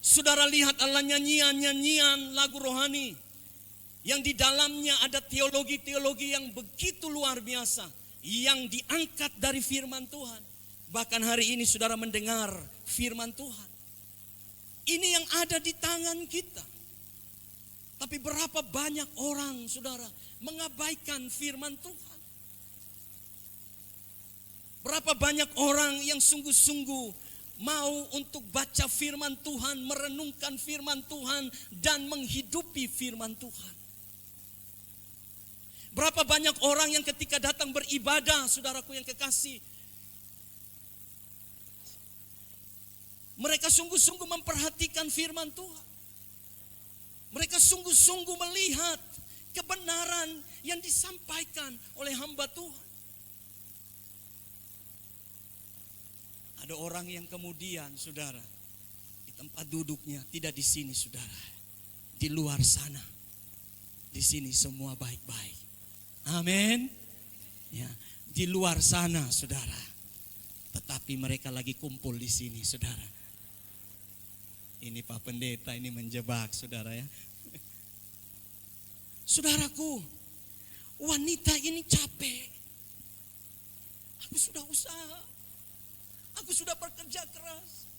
Saudara lihat adalah nyanyian-nyanyian lagu rohani yang di dalamnya ada teologi-teologi yang begitu luar biasa yang diangkat dari firman Tuhan. Bahkan hari ini saudara mendengar firman Tuhan. Ini yang ada di tangan kita. Tapi berapa banyak orang saudara mengabaikan firman Tuhan. Berapa banyak orang yang sungguh-sungguh mau untuk baca firman Tuhan, merenungkan firman Tuhan, dan menghidupi firman Tuhan. Berapa banyak orang yang ketika datang beribadah, saudaraku yang kekasih, mereka sungguh-sungguh memperhatikan firman Tuhan. Mereka sungguh-sungguh melihat kebenaran yang disampaikan oleh hamba Tuhan. Ada orang yang kemudian, saudara, di tempat duduknya tidak di sini, saudara, di luar sana. Di sini semua baik-baik. Amin. Ya, di luar sana, saudara. Tetapi mereka lagi kumpul di sini, saudara. Ini Pak Pendeta ini menjebak, saudara ya. Saudaraku, wanita ini capek. Aku sudah usaha. Aku sudah bekerja keras.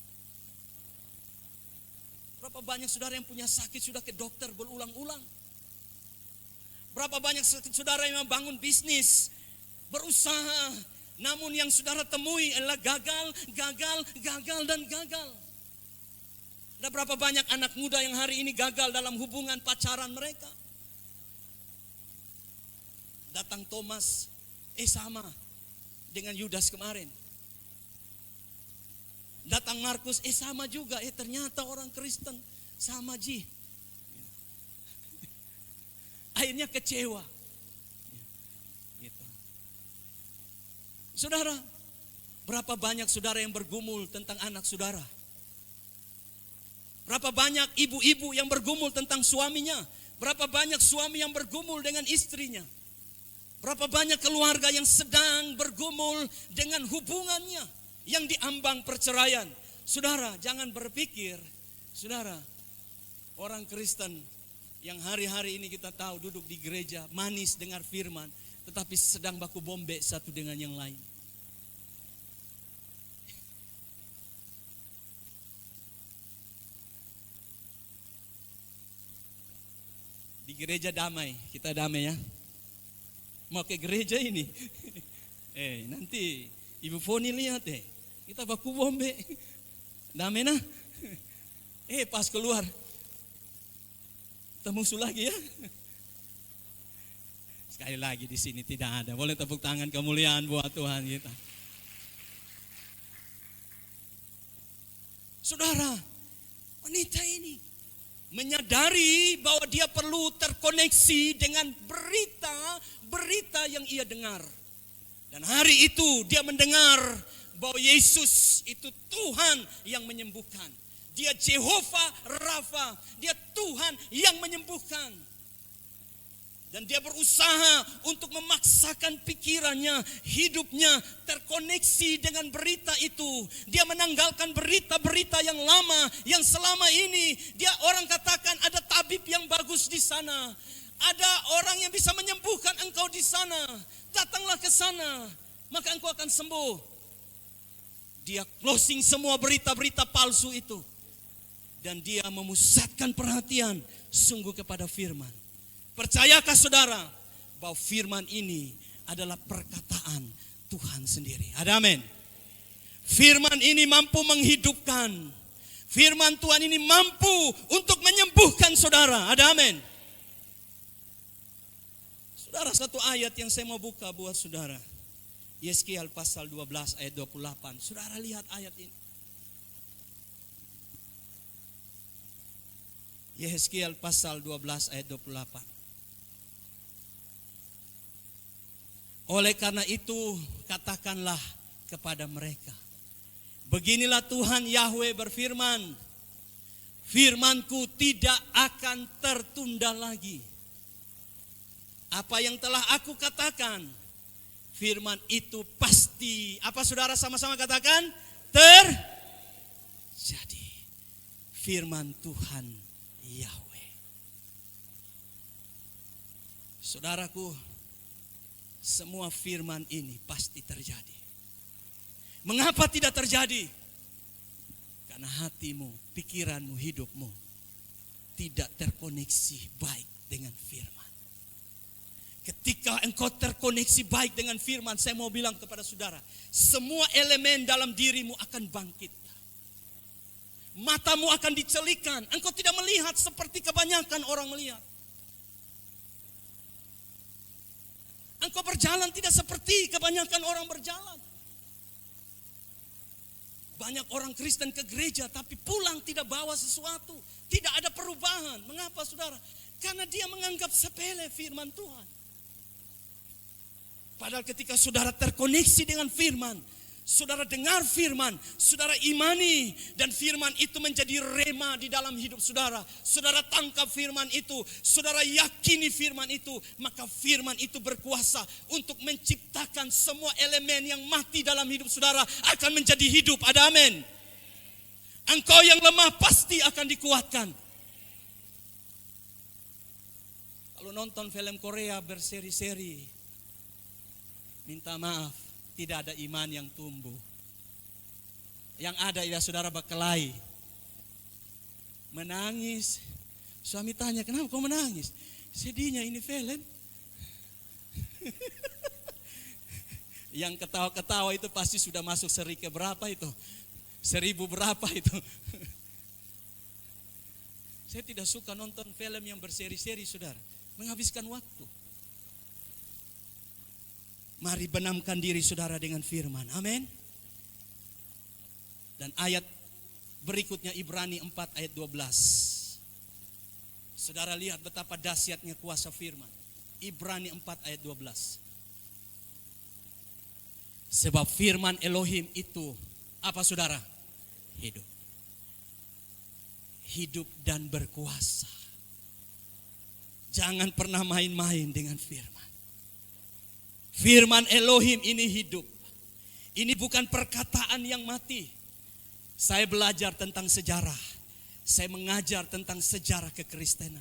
Berapa banyak saudara yang punya sakit sudah ke dokter berulang-ulang. Berapa banyak saudara yang membangun bisnis, berusaha, namun yang saudara temui adalah gagal, dan gagal. Ada berapa banyak anak muda yang hari ini gagal dalam hubungan pacaran mereka. Datang Thomas, sama dengan Yudas kemarin. Datang Markus, sama juga, ternyata orang Kristen, sama Ji. Akhirnya kecewa. Gitu. Saudara, berapa banyak saudara yang bergumul tentang anak saudara? Berapa banyak ibu-ibu yang bergumul tentang suaminya? Berapa banyak suami yang bergumul dengan istrinya? Berapa banyak keluarga yang sedang bergumul dengan hubungannya yang diambang perceraian. Saudara, jangan berpikir, saudara, orang Kristen yang hari-hari ini kita tahu duduk di gereja, manis dengar firman, tetapi sedang baku bombe satu dengan yang lain. Di gereja damai, kita damai ya. Mau ke gereja ini. Nanti Ibu Foni lihat kita baku bombe. Damai nah. Pas keluar. Kita musuh lagi ya. Sekali lagi di sini tidak ada. Boleh tepuk tangan kemuliaan buat Tuhan kita. Saudara, wanita ini menyadari bahwa dia perlu terkoneksi dengan berita yang ia dengar. Dan hari itu dia mendengar bahwa Yesus itu Tuhan yang menyembuhkan. Dia Jehovah Rafa, dia Tuhan yang menyembuhkan. Dan dia berusaha untuk memaksakan pikirannya, hidupnya terkoneksi dengan berita itu. Dia menanggalkan berita-berita yang lama, yang selama ini orang katakan ada tabib yang bagus di sana. Ada orang yang bisa menyembuhkan engkau di sana. Datanglah ke sana, maka engkau akan sembuh. Dia closing semua berita-berita palsu itu. Dan dia memusatkan perhatian sungguh kepada firman. Percayakah saudara bahwa firman ini adalah perkataan Tuhan sendiri? Ada amin. Firman ini mampu menghidupkan. Firman Tuhan ini mampu untuk menyembuhkan saudara. Ada amin. Saudara, satu ayat yang saya mau buka buat saudara. Yeskiel pasal 12 ayat 28. Saudara lihat ayat ini. Yeskiel pasal 12 ayat 28. Oleh karena itu katakanlah kepada mereka, beginilah Tuhan Yahweh berfirman, firmanku tidak akan tertunda lagi. Apa yang telah aku katakan, firman itu pasti, apa saudara sama-sama katakan? Terjadi. Firman Tuhan Yahweh. Saudaraku, semua firman ini pasti terjadi. Mengapa tidak terjadi? Karena hatimu, pikiranmu, hidupmu tidak terkoneksi baik dengan firman. Ketika engkau terkoneksi baik dengan firman, saya mau bilang kepada saudara, semua elemen dalam dirimu akan bangkit. Matamu akan dicelikan, engkau tidak melihat seperti kebanyakan orang melihat. Engkau berjalan tidak seperti kebanyakan orang berjalan. Banyak orang Kristen ke gereja tapi pulang tidak bawa sesuatu. Tidak ada perubahan. Mengapa saudara? Karena dia menganggap sepele firman Tuhan. Padahal ketika saudara terkoneksi dengan firman, saudara dengar firman, saudara imani, dan firman itu menjadi rema di dalam hidup saudara. Saudara tangkap firman itu, saudara yakini firman itu, maka firman itu berkuasa untuk menciptakan semua elemen yang mati dalam hidup saudara akan menjadi hidup. Ada amin. Engkau yang lemah pasti akan dikuatkan. Kalau nonton film Korea berseri-seri, minta maaf, tidak ada iman yang tumbuh. Yang ada ya saudara berkelahi, menangis. Suami tanya, kenapa kau menangis? Sedihnya ini film. Yang ketawa-ketawa itu pasti sudah masuk seri ke berapa itu? 1000 berapa itu? Saya tidak suka nonton film yang berseri-seri saudara. Menghabiskan waktu. Mari benamkan diri saudara dengan firman. Amin. Dan ayat berikutnya Ibrani 4 ayat 12. Saudara lihat betapa dahsyatnya kuasa firman. Ibrani 4 ayat 12. Sebab firman Elohim itu apa saudara? Hidup. Hidup dan berkuasa. Jangan pernah main-main dengan firman. Firman Elohim ini hidup. Ini bukan perkataan yang mati. Saya belajar tentang sejarah. Saya mengajar tentang sejarah kekristenan.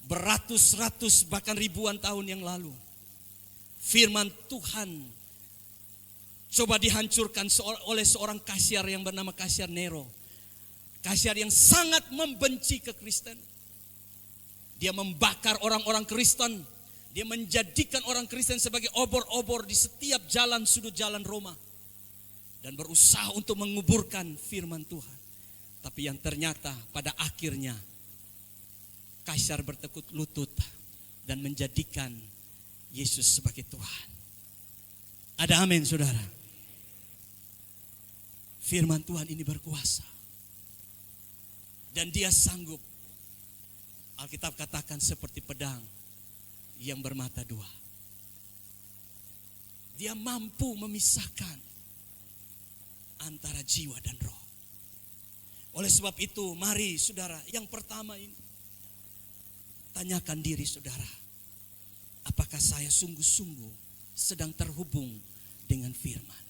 Beratus-ratus bahkan ribuan tahun yang lalu. Firman Tuhan coba dihancurkan oleh seorang kaisar yang bernama Kaisar Nero. Kaisar yang sangat membenci kekristenan. Dia membakar orang-orang Kristen. Dia menjadikan orang Kristen sebagai obor-obor di setiap jalan sudut jalan Roma. Dan berusaha untuk menguburkan firman Tuhan. Tapi yang ternyata pada akhirnya Kaisar bertekuk lutut dan menjadikan Yesus sebagai Tuhan. Ada amin saudara. Firman Tuhan ini berkuasa. Dan dia sanggup, Alkitab katakan seperti pedang yang bermata dua. Dia mampu memisahkan antara jiwa dan roh. Oleh sebab itu, mari saudara, yang pertama ini, tanyakan diri saudara, apakah saya sungguh-sungguh sedang terhubung dengan firman?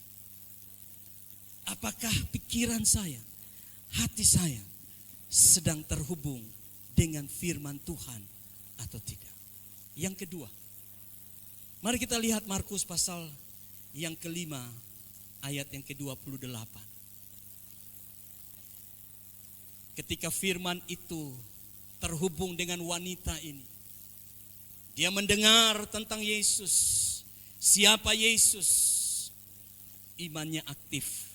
Apakah pikiran saya, hati saya sedang terhubung dengan firman Tuhan atau tidak? Yang kedua, mari kita lihat Markus pasal yang kelima, ayat yang ke-28. Ketika firman itu terhubung dengan wanita ini, dia mendengar tentang Yesus. Siapa Yesus? Imannya aktif.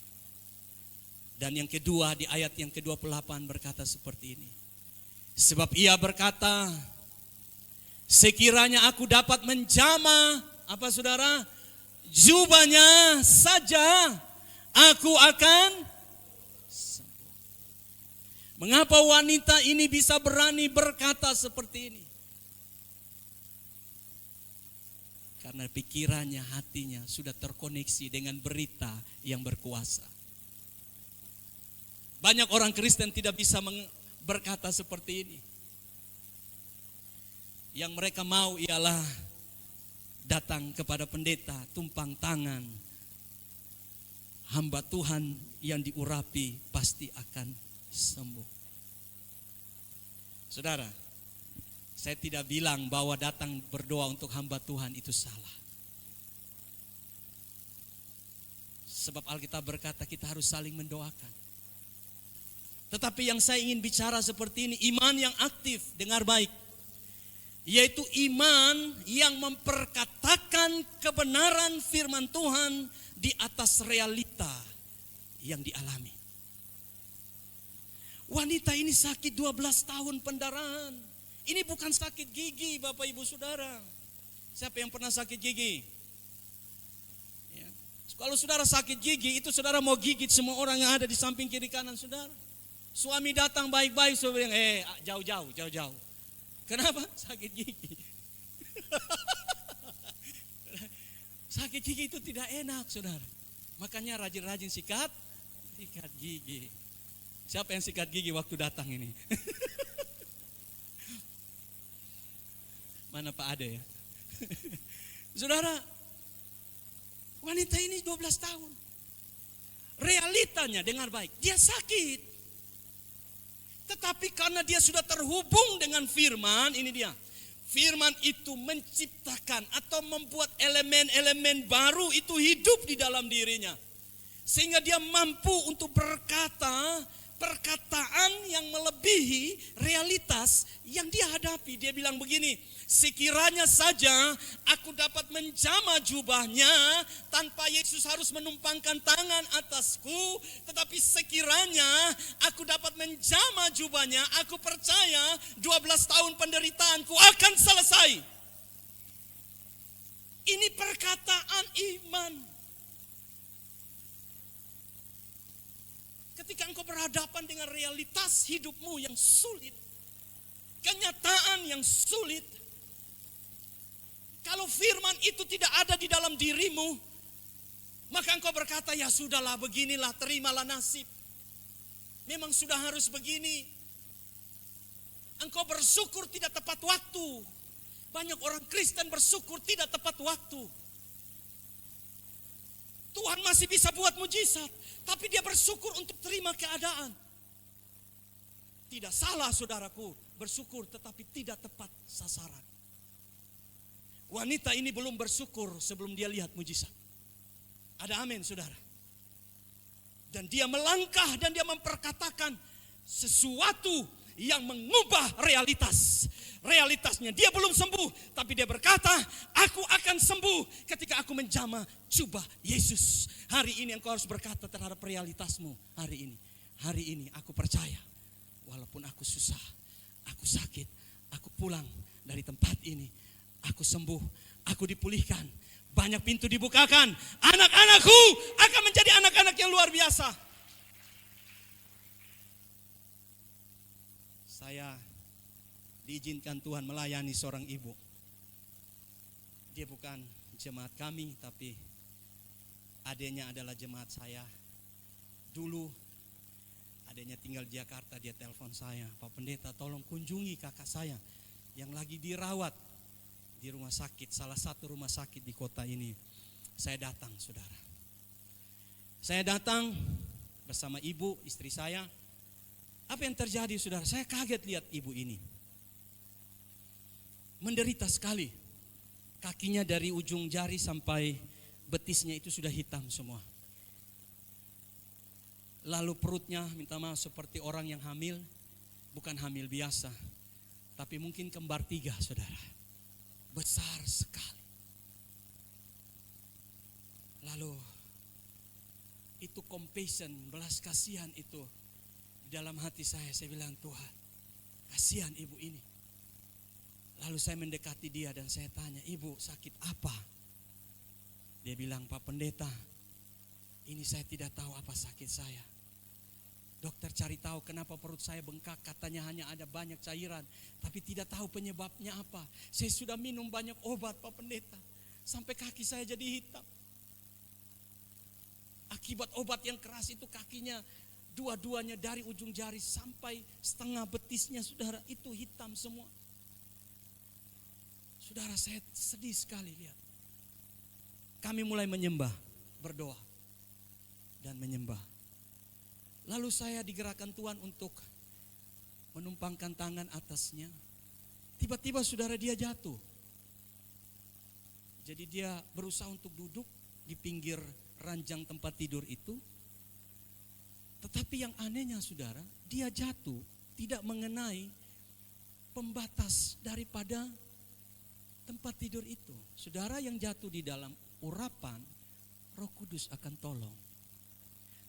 Dan yang kedua, di ayat yang ke-28 berkata seperti ini. Sebab ia berkata, sekiranya aku dapat menjamah, apa saudara? Jubahnya saja, aku akan sembuh. Mengapa wanita ini bisa berani berkata seperti ini? Karena pikirannya, hatinya sudah terkoneksi dengan berita yang berkuasa. Banyak orang Kristen tidak bisa berkata seperti ini. Yang mereka mau ialah datang kepada pendeta, tumpang tangan. Hamba Tuhan yang diurapi pasti akan sembuh. Saudara, saya tidak bilang bahwa datang berdoa untuk hamba Tuhan itu salah. Sebab Alkitab berkata kita harus saling mendoakan. Tetapi yang saya ingin bicara seperti ini, iman yang aktif, dengar baik. Yaitu iman yang memperkatakan kebenaran firman Tuhan di atas realita yang dialami. Wanita ini sakit 12 tahun pendarahan. Ini bukan sakit gigi Bapak Ibu Saudara. Siapa yang pernah sakit gigi? Ya. Kalau saudara sakit gigi, itu saudara mau gigit semua orang yang ada di samping kiri kanan saudara. Suami datang baik-baik, saudara bilang, jauh-jauh. Kenapa? Sakit gigi. Sakit gigi itu tidak enak, saudara. Makanya rajin-rajin sikat gigi. Siapa yang sikat gigi waktu datang ini? Mana Pak Ade ya? Saudara, wanita ini 12 tahun. Realitanya, dengar baik, dia sakit. Tetapi karena dia sudah terhubung dengan firman, ini dia. Firman itu menciptakan atau membuat elemen-elemen baru itu hidup di dalam dirinya. Sehingga dia mampu untuk berkata perkataan yang melebihi realitas yang dia hadapi. Dia bilang begini, sekiranya saja aku dapat menjamah jubahnya tanpa Yesus harus menumpangkan tangan atasku, tetapi sekiranya aku dapat menjamah jubahnya, aku percaya 12 tahun penderitaanku akan selesai. Ini perkataan iman. Ketika engkau berhadapan dengan realitas hidupmu yang sulit, kenyataan yang sulit, kalau firman itu tidak ada di dalam dirimu, maka engkau berkata, ya sudahlah, beginilah, terimalah nasib. Memang sudah harus begini. Engkau bersyukur tidak tepat waktu. Banyak orang Kristen bersyukur tidak tepat waktu. Tuhan masih bisa buat mujizat, tapi dia bersyukur untuk terima keadaan. Tidak salah saudaraku, bersyukur tetapi tidak tepat sasaran. Wanita ini belum bersyukur sebelum dia lihat mujizat. Ada amin saudara. Dan dia melangkah dan dia memperkatakan sesuatu yang mengubah realitas. Realitasnya dia belum sembuh, tapi dia berkata, aku akan sembuh ketika aku menjamah jubah Yesus. Hari ini engkau harus berkata terhadap realitasmu hari ini. Hari ini aku percaya, walaupun aku susah, aku sakit, aku pulang dari tempat ini, aku sembuh, aku dipulihkan. Banyak pintu dibukakan, anak-anakku akan menjadi anak-anak yang luar biasa. saya diizinkan Tuhan melayani seorang ibu. Dia bukan jemaat kami, tapi adanya adalah jemaat saya. Dulu adanya tinggal di Jakarta, dia telepon saya, Pak Pendeta tolong kunjungi kakak saya yang lagi dirawat di rumah sakit, salah satu rumah sakit di kota ini. Saya datang, saudara. Saya datang bersama ibu, istri saya. Apa yang terjadi, saudara? Saya kaget lihat ibu ini. Menderita sekali. Kakinya dari ujung jari sampai betisnya itu sudah hitam semua. Lalu perutnya, minta maaf, seperti orang yang hamil. Bukan hamil biasa, tapi mungkin kembar 3, saudara. Besar sekali. Lalu itu compassion, belas kasihan itu di dalam hati saya. Saya bilang, Tuhan, kasihan ibu ini. Lalu saya mendekati dia dan saya tanya, ibu sakit apa? Dia bilang, Pak Pendeta, ini saya tidak tahu apa sakit saya. Dokter cari tahu kenapa perut saya bengkak, katanya hanya ada banyak cairan, tapi tidak tahu penyebabnya apa. Saya sudah minum banyak obat, Pak Pendeta, sampai kaki saya jadi hitam. Akibat obat yang keras itu kakinya dua-duanya dari ujung jari sampai setengah betisnya, saudara, itu hitam semua. Saudara, saya sedih sekali lihat. Kami mulai menyembah, berdoa dan menyembah. Lalu saya digerakkan Tuhan untuk menumpangkan tangan atasnya. Tiba-tiba saudara, dia jatuh. Jadi dia berusaha untuk duduk di pinggir ranjang tempat tidur itu. Tetapi yang anehnya, saudara, dia jatuh tidak mengenai pembatas daripada tempat tidur itu. Saudara, yang jatuh di dalam urapan, Roh Kudus akan tolong.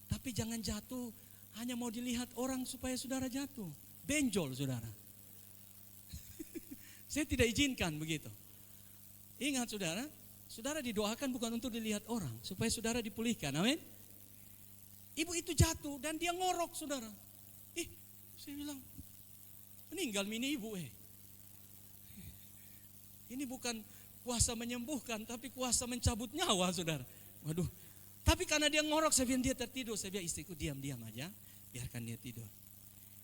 Tapi jangan jatuh hanya mau dilihat orang supaya saudara jatuh. Benjol, saudara. Saya tidak izinkan begitu. Ingat, saudara, saudara didoakan bukan untuk dilihat orang, supaya saudara dipulihkan. Amin. Ibu itu jatuh dan dia ngorok, saudara. Saya bilang, meninggal mini ibu. Ini bukan kuasa menyembuhkan, tapi kuasa mencabut nyawa, saudara. Waduh. Tapi karena dia ngorok, saya bilang dia tertidur. Saya bilang istriku, diam-diam aja, biarkan dia tidur.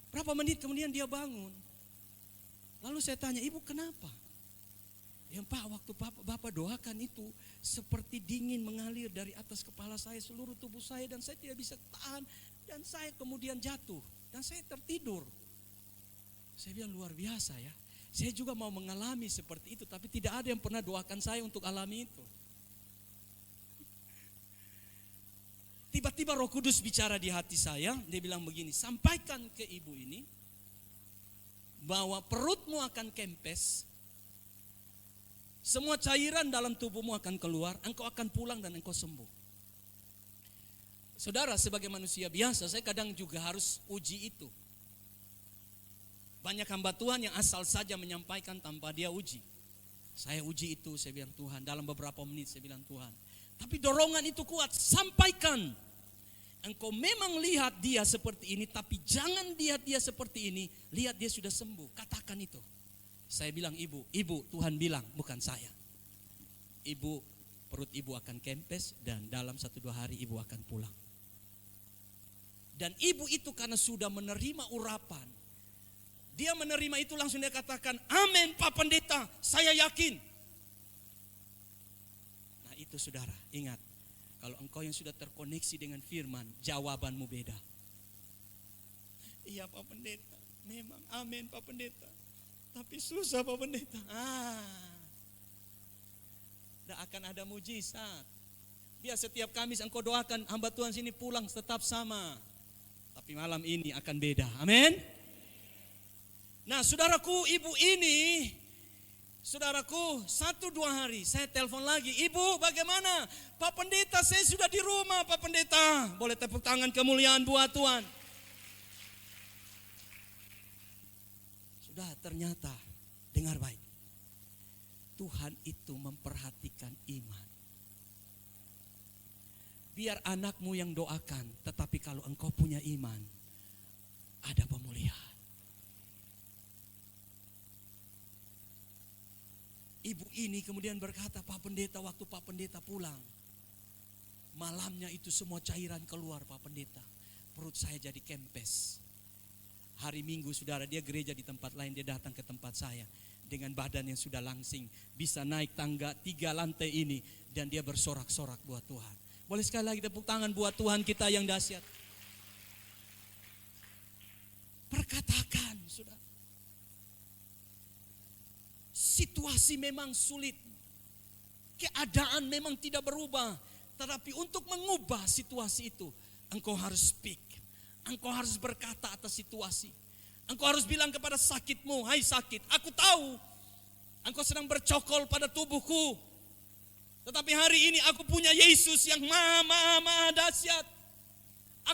Berapa menit kemudian dia bangun. Lalu saya tanya, ibu kenapa? Ya Pak, waktu Bapak doakan itu seperti dingin mengalir dari atas kepala saya, seluruh tubuh saya, dan saya tidak bisa tahan. Dan saya kemudian jatuh dan saya tertidur. Saya bilang luar biasa ya. Saya juga mau mengalami seperti itu, tapi tidak ada yang pernah doakan saya untuk alami itu. Tiba-tiba Roh Kudus bicara di hati saya, dia bilang begini, sampaikan ke ibu ini bahwa perutmu akan kempes, semua cairan dalam tubuhmu akan keluar, engkau akan pulang dan engkau sembuh. Saudara, sebagai manusia biasa, saya kadang juga harus uji itu. Banyak hamba Tuhan yang asal saja menyampaikan tanpa dia uji. Saya uji itu, saya bilang Tuhan, dalam beberapa menit saya bilang Tuhan. Tapi dorongan itu kuat, sampaikan. Engkau memang lihat dia seperti ini, tapi jangan lihat dia seperti ini, lihat dia sudah sembuh, katakan itu. Saya bilang ibu Tuhan bilang, bukan saya. Ibu, perut ibu akan kempes dan dalam 1-2 hari ibu akan pulang. Dan ibu itu karena sudah menerima urapan, dia menerima itu langsung dia katakan, amin Pak Pendeta, saya yakin. Nah itu saudara, ingat, kalau engkau yang sudah terkoneksi dengan firman, jawabanmu beda. Iya Pak Pendeta, memang amin Pak Pendeta. Tapi susah Pak Pendeta. Tidak akan ada mujizat. Biar setiap Kamis engkau doakan hamba Tuhan sini pulang tetap sama. Tapi malam ini akan beda. Amin. Nah saudaraku, ibu ini, saudaraku, 1-2 hari saya telepon lagi, ibu bagaimana? Pak Pendeta, saya sudah di rumah Pak Pendeta. Boleh tepuk tangan kemuliaan buat Tuhan. Sudah, ternyata, dengar baik, Tuhan itu memperhatikan iman. Biar anakmu yang doakan, tetapi kalau engkau punya iman, ada pemulihan. Ibu ini kemudian berkata, Pak Pendeta, waktu Pak Pendeta pulang, malamnya itu semua cairan keluar Pak Pendeta. Perut saya jadi kempes. Hari Minggu saudara, dia gereja di tempat lain, dia datang ke tempat saya. Dengan badan yang sudah langsing, bisa naik tangga 3 lantai ini. Dan dia bersorak-sorak buat Tuhan. Boleh sekali lagi tepuk tangan buat Tuhan kita yang dahsyat. Perkatakan saudara. Situasi memang sulit. Keadaan memang tidak berubah. Tetapi untuk mengubah situasi itu, engkau harus speak. Engkau harus berkata atas situasi. Engkau harus bilang kepada sakitmu, hai sakit, aku tahu engkau sedang bercokol pada tubuhku. Tetapi hari ini aku punya Yesus yang maha dahsyat.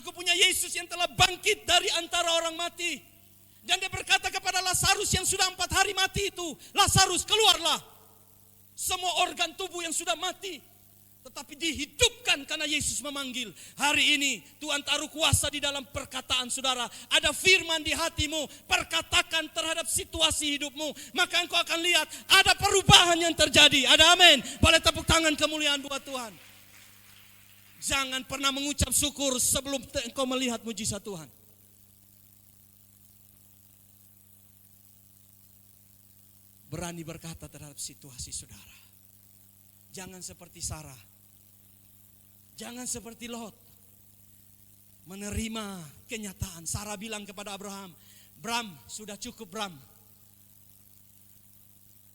Aku punya Yesus yang telah bangkit dari antara orang mati. Dan dia berkata kepada Lazarus yang sudah 4 hari mati itu, Lazarus keluarlah. Semua organ tubuh yang sudah mati, tetapi dihidupkan karena Yesus memanggil. Hari ini Tuhan taruh kuasa di dalam perkataan saudara. Ada firman di hatimu, perkatakan terhadap situasi hidupmu. Maka engkau akan lihat ada perubahan yang terjadi. Ada amin. Boleh tepuk tangan kemuliaan buat Tuhan. Jangan pernah mengucap syukur sebelum engkau melihat mujizat Tuhan. Berani berkata terhadap situasi saudara. Jangan seperti Sarah. Jangan seperti Lot. Menerima kenyataan. Sarah bilang kepada Abraham, Bram, sudah cukup Bram.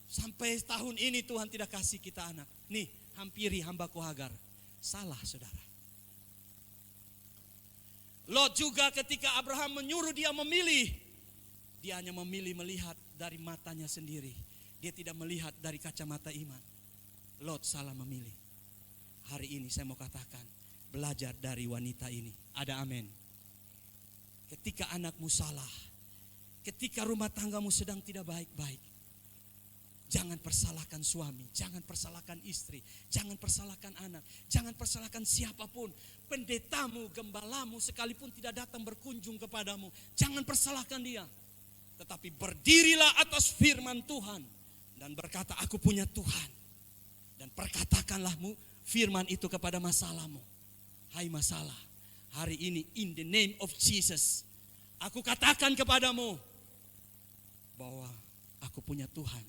Sampai tahun ini Tuhan tidak kasih kita anak. Nih, hampiri hambaku Hagar. Salah saudara. Lot juga ketika Abraham menyuruh dia memilih, dia hanya memilih melihat dari matanya sendiri. Dia tidak melihat dari kacamata iman. Lot salah memilih. Hari ini saya mau katakan, belajar dari wanita ini. Ada amin. Ketika anakmu salah, ketika rumah tanggamu sedang tidak baik-baik, jangan persalahkan suami, jangan persalahkan istri, jangan persalahkan anak, jangan persalahkan siapapun. Pendetamu, gembalamu sekalipun tidak datang berkunjung kepadamu, jangan persalahkan dia. Tetapi berdirilah atas firman Tuhan dan berkata, aku punya Tuhan. Dan perkatakanlah firman itu kepada masalahmu. Hai masalah, hari ini in the name of Jesus, aku katakan kepadamu bahwa aku punya Tuhan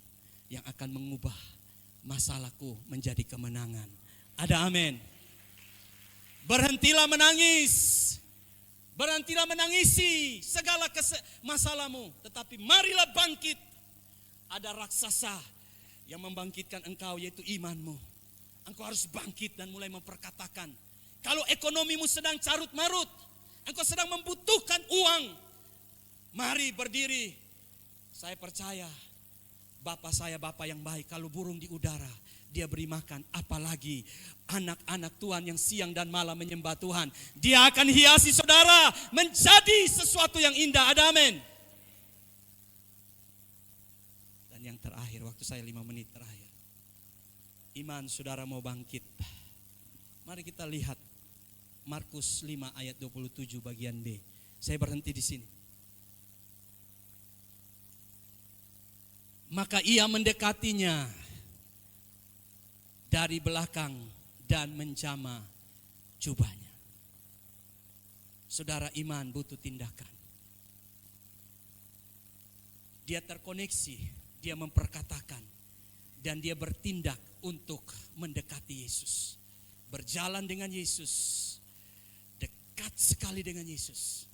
yang akan mengubah masalahku menjadi kemenangan. Ada amin. Berhentilah menangis. Berhentilah menangisi segala masalahmu. Tetapi marilah bangkit. Ada raksasa yang membangkitkan engkau, yaitu imanmu. Engkau harus bangkit dan mulai memperkatakan. Kalau ekonomimu sedang carut marut, engkau sedang membutuhkan uang, mari berdiri. Saya percaya Bapa saya Bapa yang baik. Kalau burung di udara dia beri makan, apalagi anak-anak Tuhan yang siang dan malam menyembah Tuhan. Dia akan hiasi saudara menjadi sesuatu yang indah. Ada amin. Dan yang terakhir, waktu saya 5 menit terakhir. Iman saudara mau bangkit. Mari kita lihat Markus 5 ayat 27 bagian B. Saya berhenti di sini. Maka ia mendekatinya dari belakang dan menjamah jubahnya. Saudara, iman butuh tindakan. Dia terkoneksi, dia memperkatakan, dan dia bertindak untuk mendekati Yesus. Berjalan dengan Yesus, dekat sekali dengan Yesus.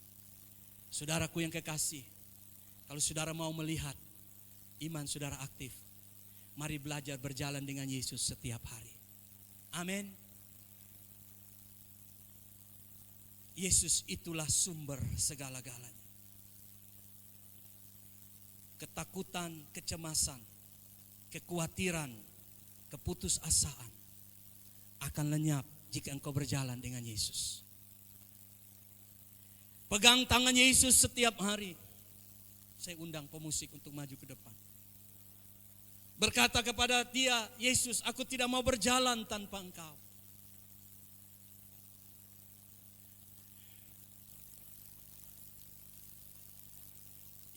Saudaraku yang kekasih, kalau saudara mau melihat iman saudara aktif, mari belajar berjalan dengan Yesus setiap hari. Amin. Yesus itulah sumber segala-galanya. Ketakutan, kecemasan, kekhawatiran, keputusasaan akan lenyap jika engkau berjalan dengan Yesus. Pegang tangan Yesus setiap hari. Saya undang pemusik untuk maju ke depan. Berkata kepada dia, Yesus, aku tidak mau berjalan tanpa engkau.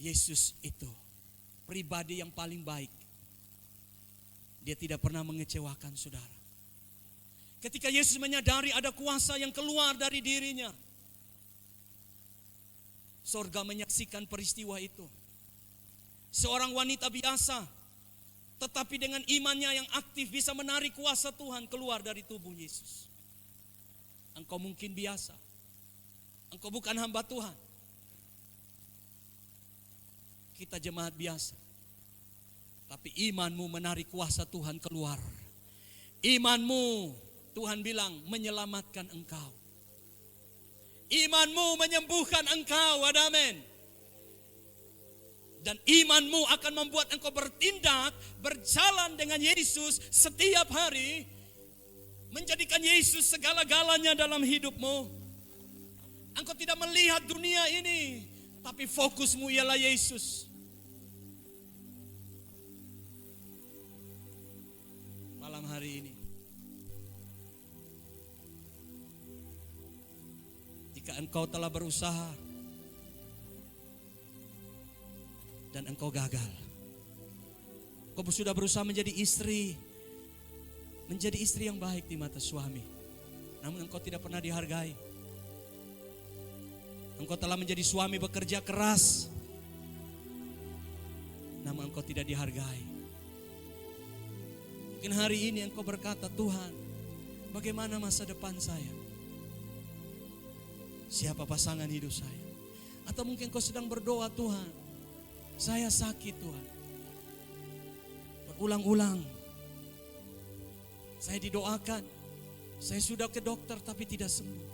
Yesus itu pribadi yang paling baik Dia tidak pernah mengecewakan saudara. Ketika Yesus menyadari ada kuasa yang keluar dari dirinya, sorga menyaksikan peristiwa itu. Seorang wanita biasa, tetapi dengan imannya yang aktif bisa menarik kuasa Tuhan keluar dari tubuh Yesus. Engkau mungkin biasa, engkau bukan hamba Tuhan. Kita jemaat biasa, tapi imanmu menarik kuasa Tuhan keluar. Imanmu, Tuhan bilang, menyelamatkan engkau. Imanmu menyembuhkan engkau, ada amin. Dan imanmu akan membuat engkau bertindak, berjalan dengan Yesus setiap hari, menjadikan Yesus segala-galanya dalam hidupmu. Engkau tidak melihat dunia ini, tapi fokusmu ialah Yesus. Malam hari ini, jika engkau telah berusaha dan engkau gagal, engkau sudah berusaha menjadi istri yang baik di mata suami, namun engkau tidak pernah dihargai. Engkau telah menjadi suami bekerja keras, namun engkau tidak dihargai. Mungkin hari ini engkau berkata, Tuhan, bagaimana masa depan saya? Siapa pasangan hidup saya? Atau mungkin kau sedang berdoa, Tuhan, saya sakit Tuhan. Berulang-ulang saya didoakan, saya sudah ke dokter tapi tidak sembuh.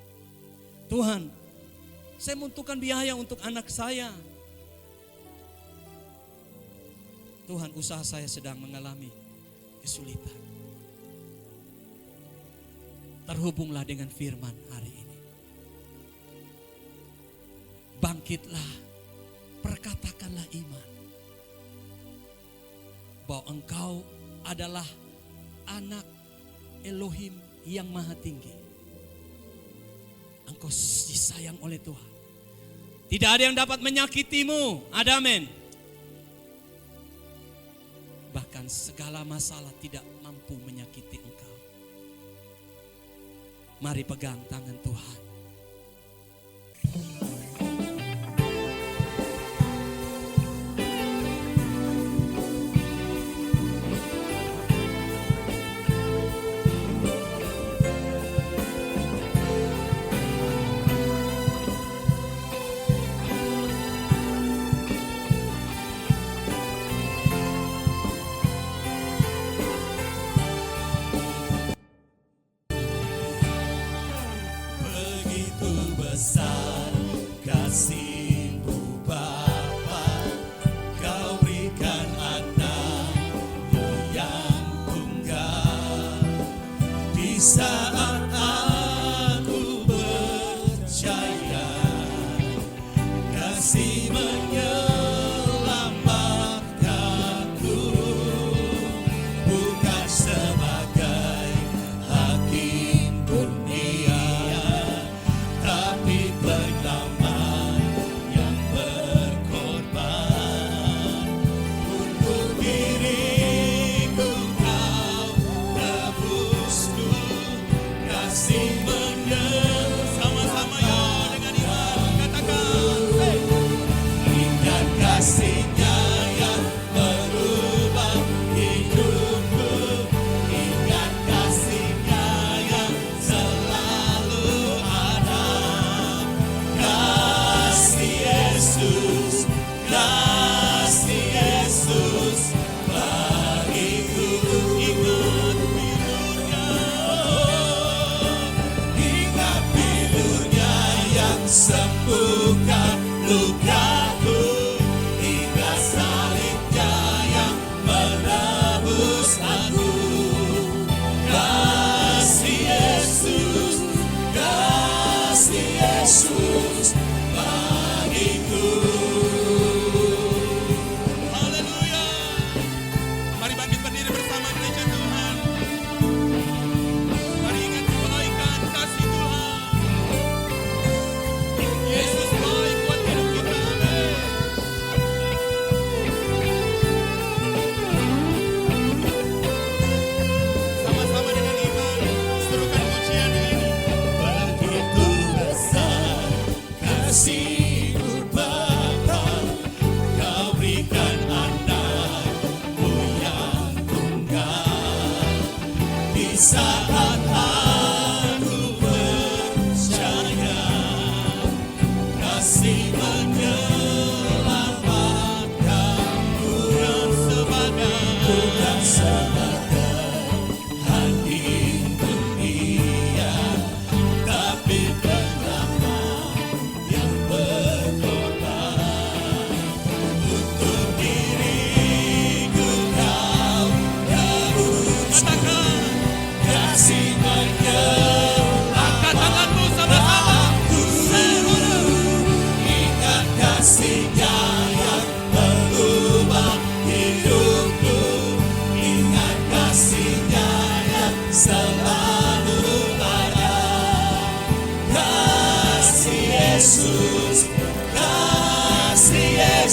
Tuhan, saya membutuhkan biaya untuk anak saya. Tuhan, usaha saya sedang mengalami kesulitan. Terhubunglah dengan firman hari ini. Bangkitlah, perkatakanlah iman bahwa engkau adalah anak Elohim yang maha tinggi. Engkau disayang oleh Tuhan. Tidak ada yang dapat menyakitimu, ada amin. Bahkan segala masalah tidak mampu menyakiti engkau. Mari pegang tangan Tuhan. Pegang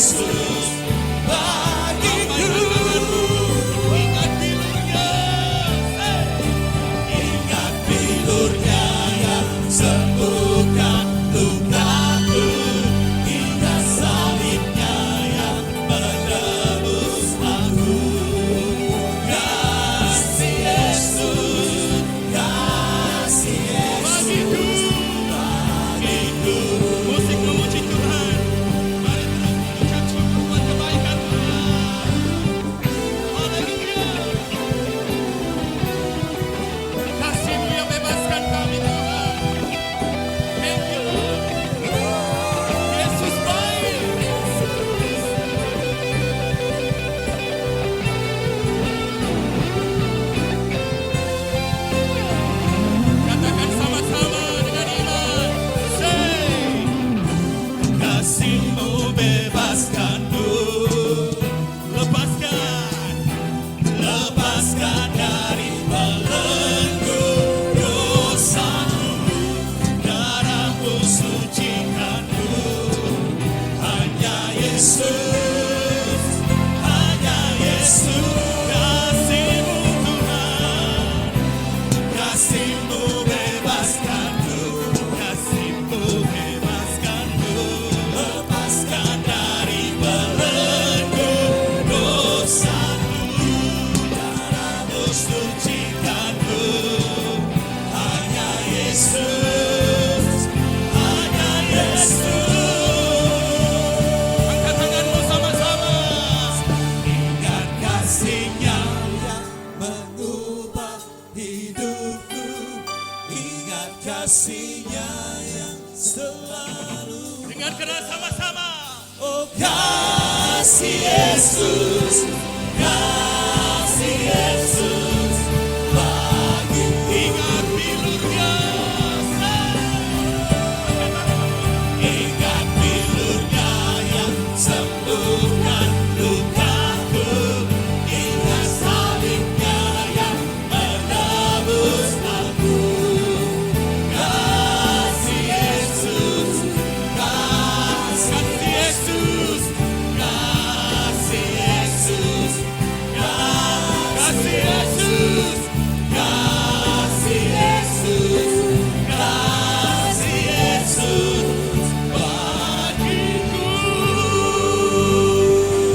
Yesus bagiku. Ingat bilurnya, Ingat bilurnya yang sembuhkan lukaku. Ingat salibnya yang menebus aku. Kasih Yesus, kasih Yesus bagiku. musik memuji Tuhan. Mari terus mengucap syukur buat kebaikan Tuhan. Haleluya. Kasih-Mu yang bebaskan kami Tuhan. Thank you Lord. Yesus baik. Katakan sama-sama dengan iman. Say. Kasih-Mu bebaskanku, Lepaskan. lepaskan dari belenggu dosaku. Darah-Mu sucikanku. Hanya Yesus, hanya Yesus. Kasih-Mu Tuhan, kasih-Mu bebaskanku, kasih-Mu bebaskanku. Lepaskan dari belenggu dosaku. Darah-Mu sucikanku. Hanya Yesus, hanya Yesus. Angkat tanganmu sama-sama. Ingat kasih-Nya yang mengubah hidupku. Ingat kasih-Nya yang selalu. Dengan keras sama-sama. Oh kasih Yesus, kasih Yesus bagi. Ingat bilurnya. Ingat bilurnya yang sembuhkan lukaku. Ingat salibnya yang menebus aku. Kasih Yesus, kasih Yesus. kasih Yesus, Kasih Yesus. kasih Yesus, kasih Yesus bagiku.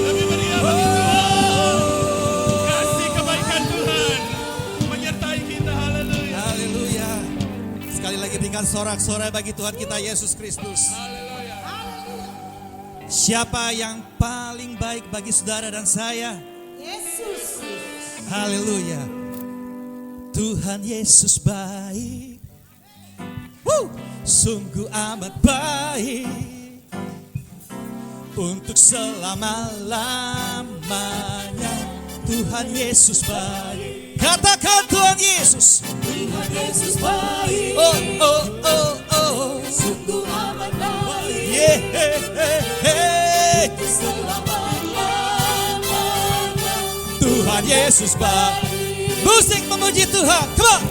Lebih meriah bagi Tuhan. Kasih kebaikan Tuhan menyertai kita. Haleluya. Haleluya. Sekali lagi berikan sorak-sorai bagi Tuhan kita Yesus Kristus. Haleluya. Siapa yang paling baik bagi saudara dan saya? Yesus. Haleluya. Tuhan Yesus baik. Sungguh amat baik. Untuk selama-lamanya Tuhan Yesus baik. Katakan Tuhan Yesus. Tuhan Yesus baik, Oh, oh, oh, oh. sungguh amat baik, Yeah. selama-lamanya. Tuhan Yesus baik. Musik memuji Tuhan. Come on.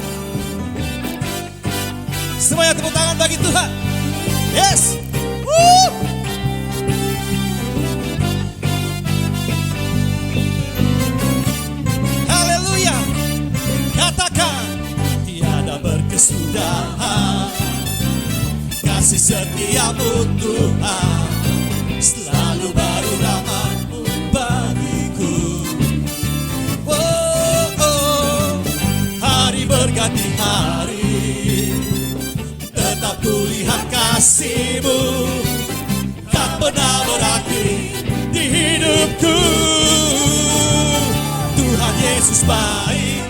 Semuanya tepuk tangan bagi Tuhan. Yes. Woo. Haleluya. Katakan tiada berkesudahan. Kasih setiamu Tuhan, selalu baru rahmat-Mu bagiku. Oh, oh. Hari berganti hari, tetap kulihat kasih-Mu, tak pernah berakhir di hidupku. Tuhan Yesus baik.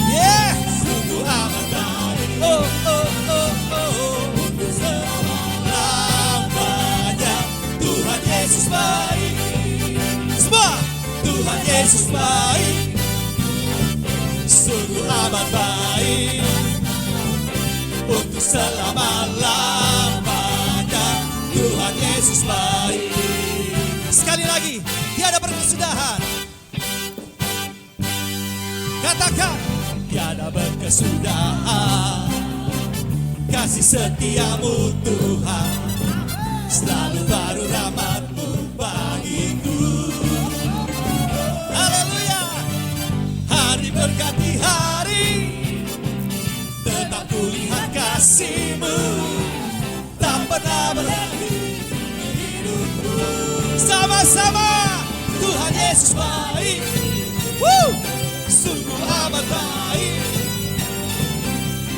Yeah. Sungguh amat baik. Oh, oh, oh, oh. Untuk selama-lamanya Tuhan Yesus baik. Semua Tuhan Yesus baik. Sungguh amat baik. Untuk selama-lamanya Tuhan Yesus baik. Sekali lagi, tiada berkesudahan. Katakan, tiada berkesudahan. Kasih setiamu Tuhan, selalu baru rahmat-Mu Sama-sama. Tuhan Yesus baik. Sungguh amat baik.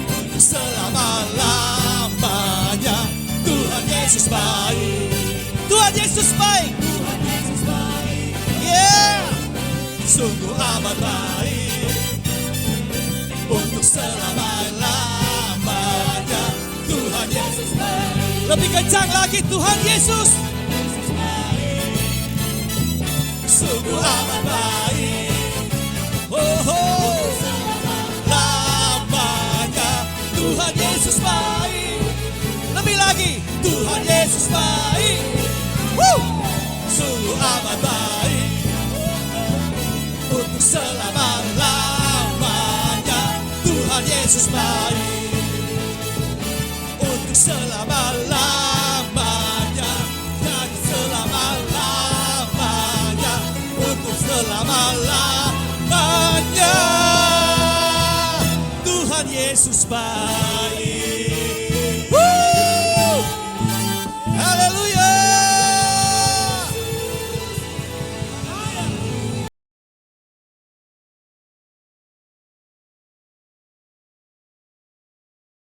Untuk selama-lamanya Tuhan Yesus baik. Tuhan Yesus baik. Tuhan Yesus baik. Yeah. Sungguh amat baik. Untuk selama-lamanya Tuhan Yesus baik. Lebih kencang lagi, Tuhan Yesus. Sungguh amat baik. Lamanya Tuhan Yesus baik. Lebih lagi, Tuhan Yesus baik. Sungguh amat baik. Untuk selama-lamanya Tuhan Yesus baik. Untuk selama-lamanya dan selama-lamanya. Untuk selama-lamanya Tuhan Yesus baik.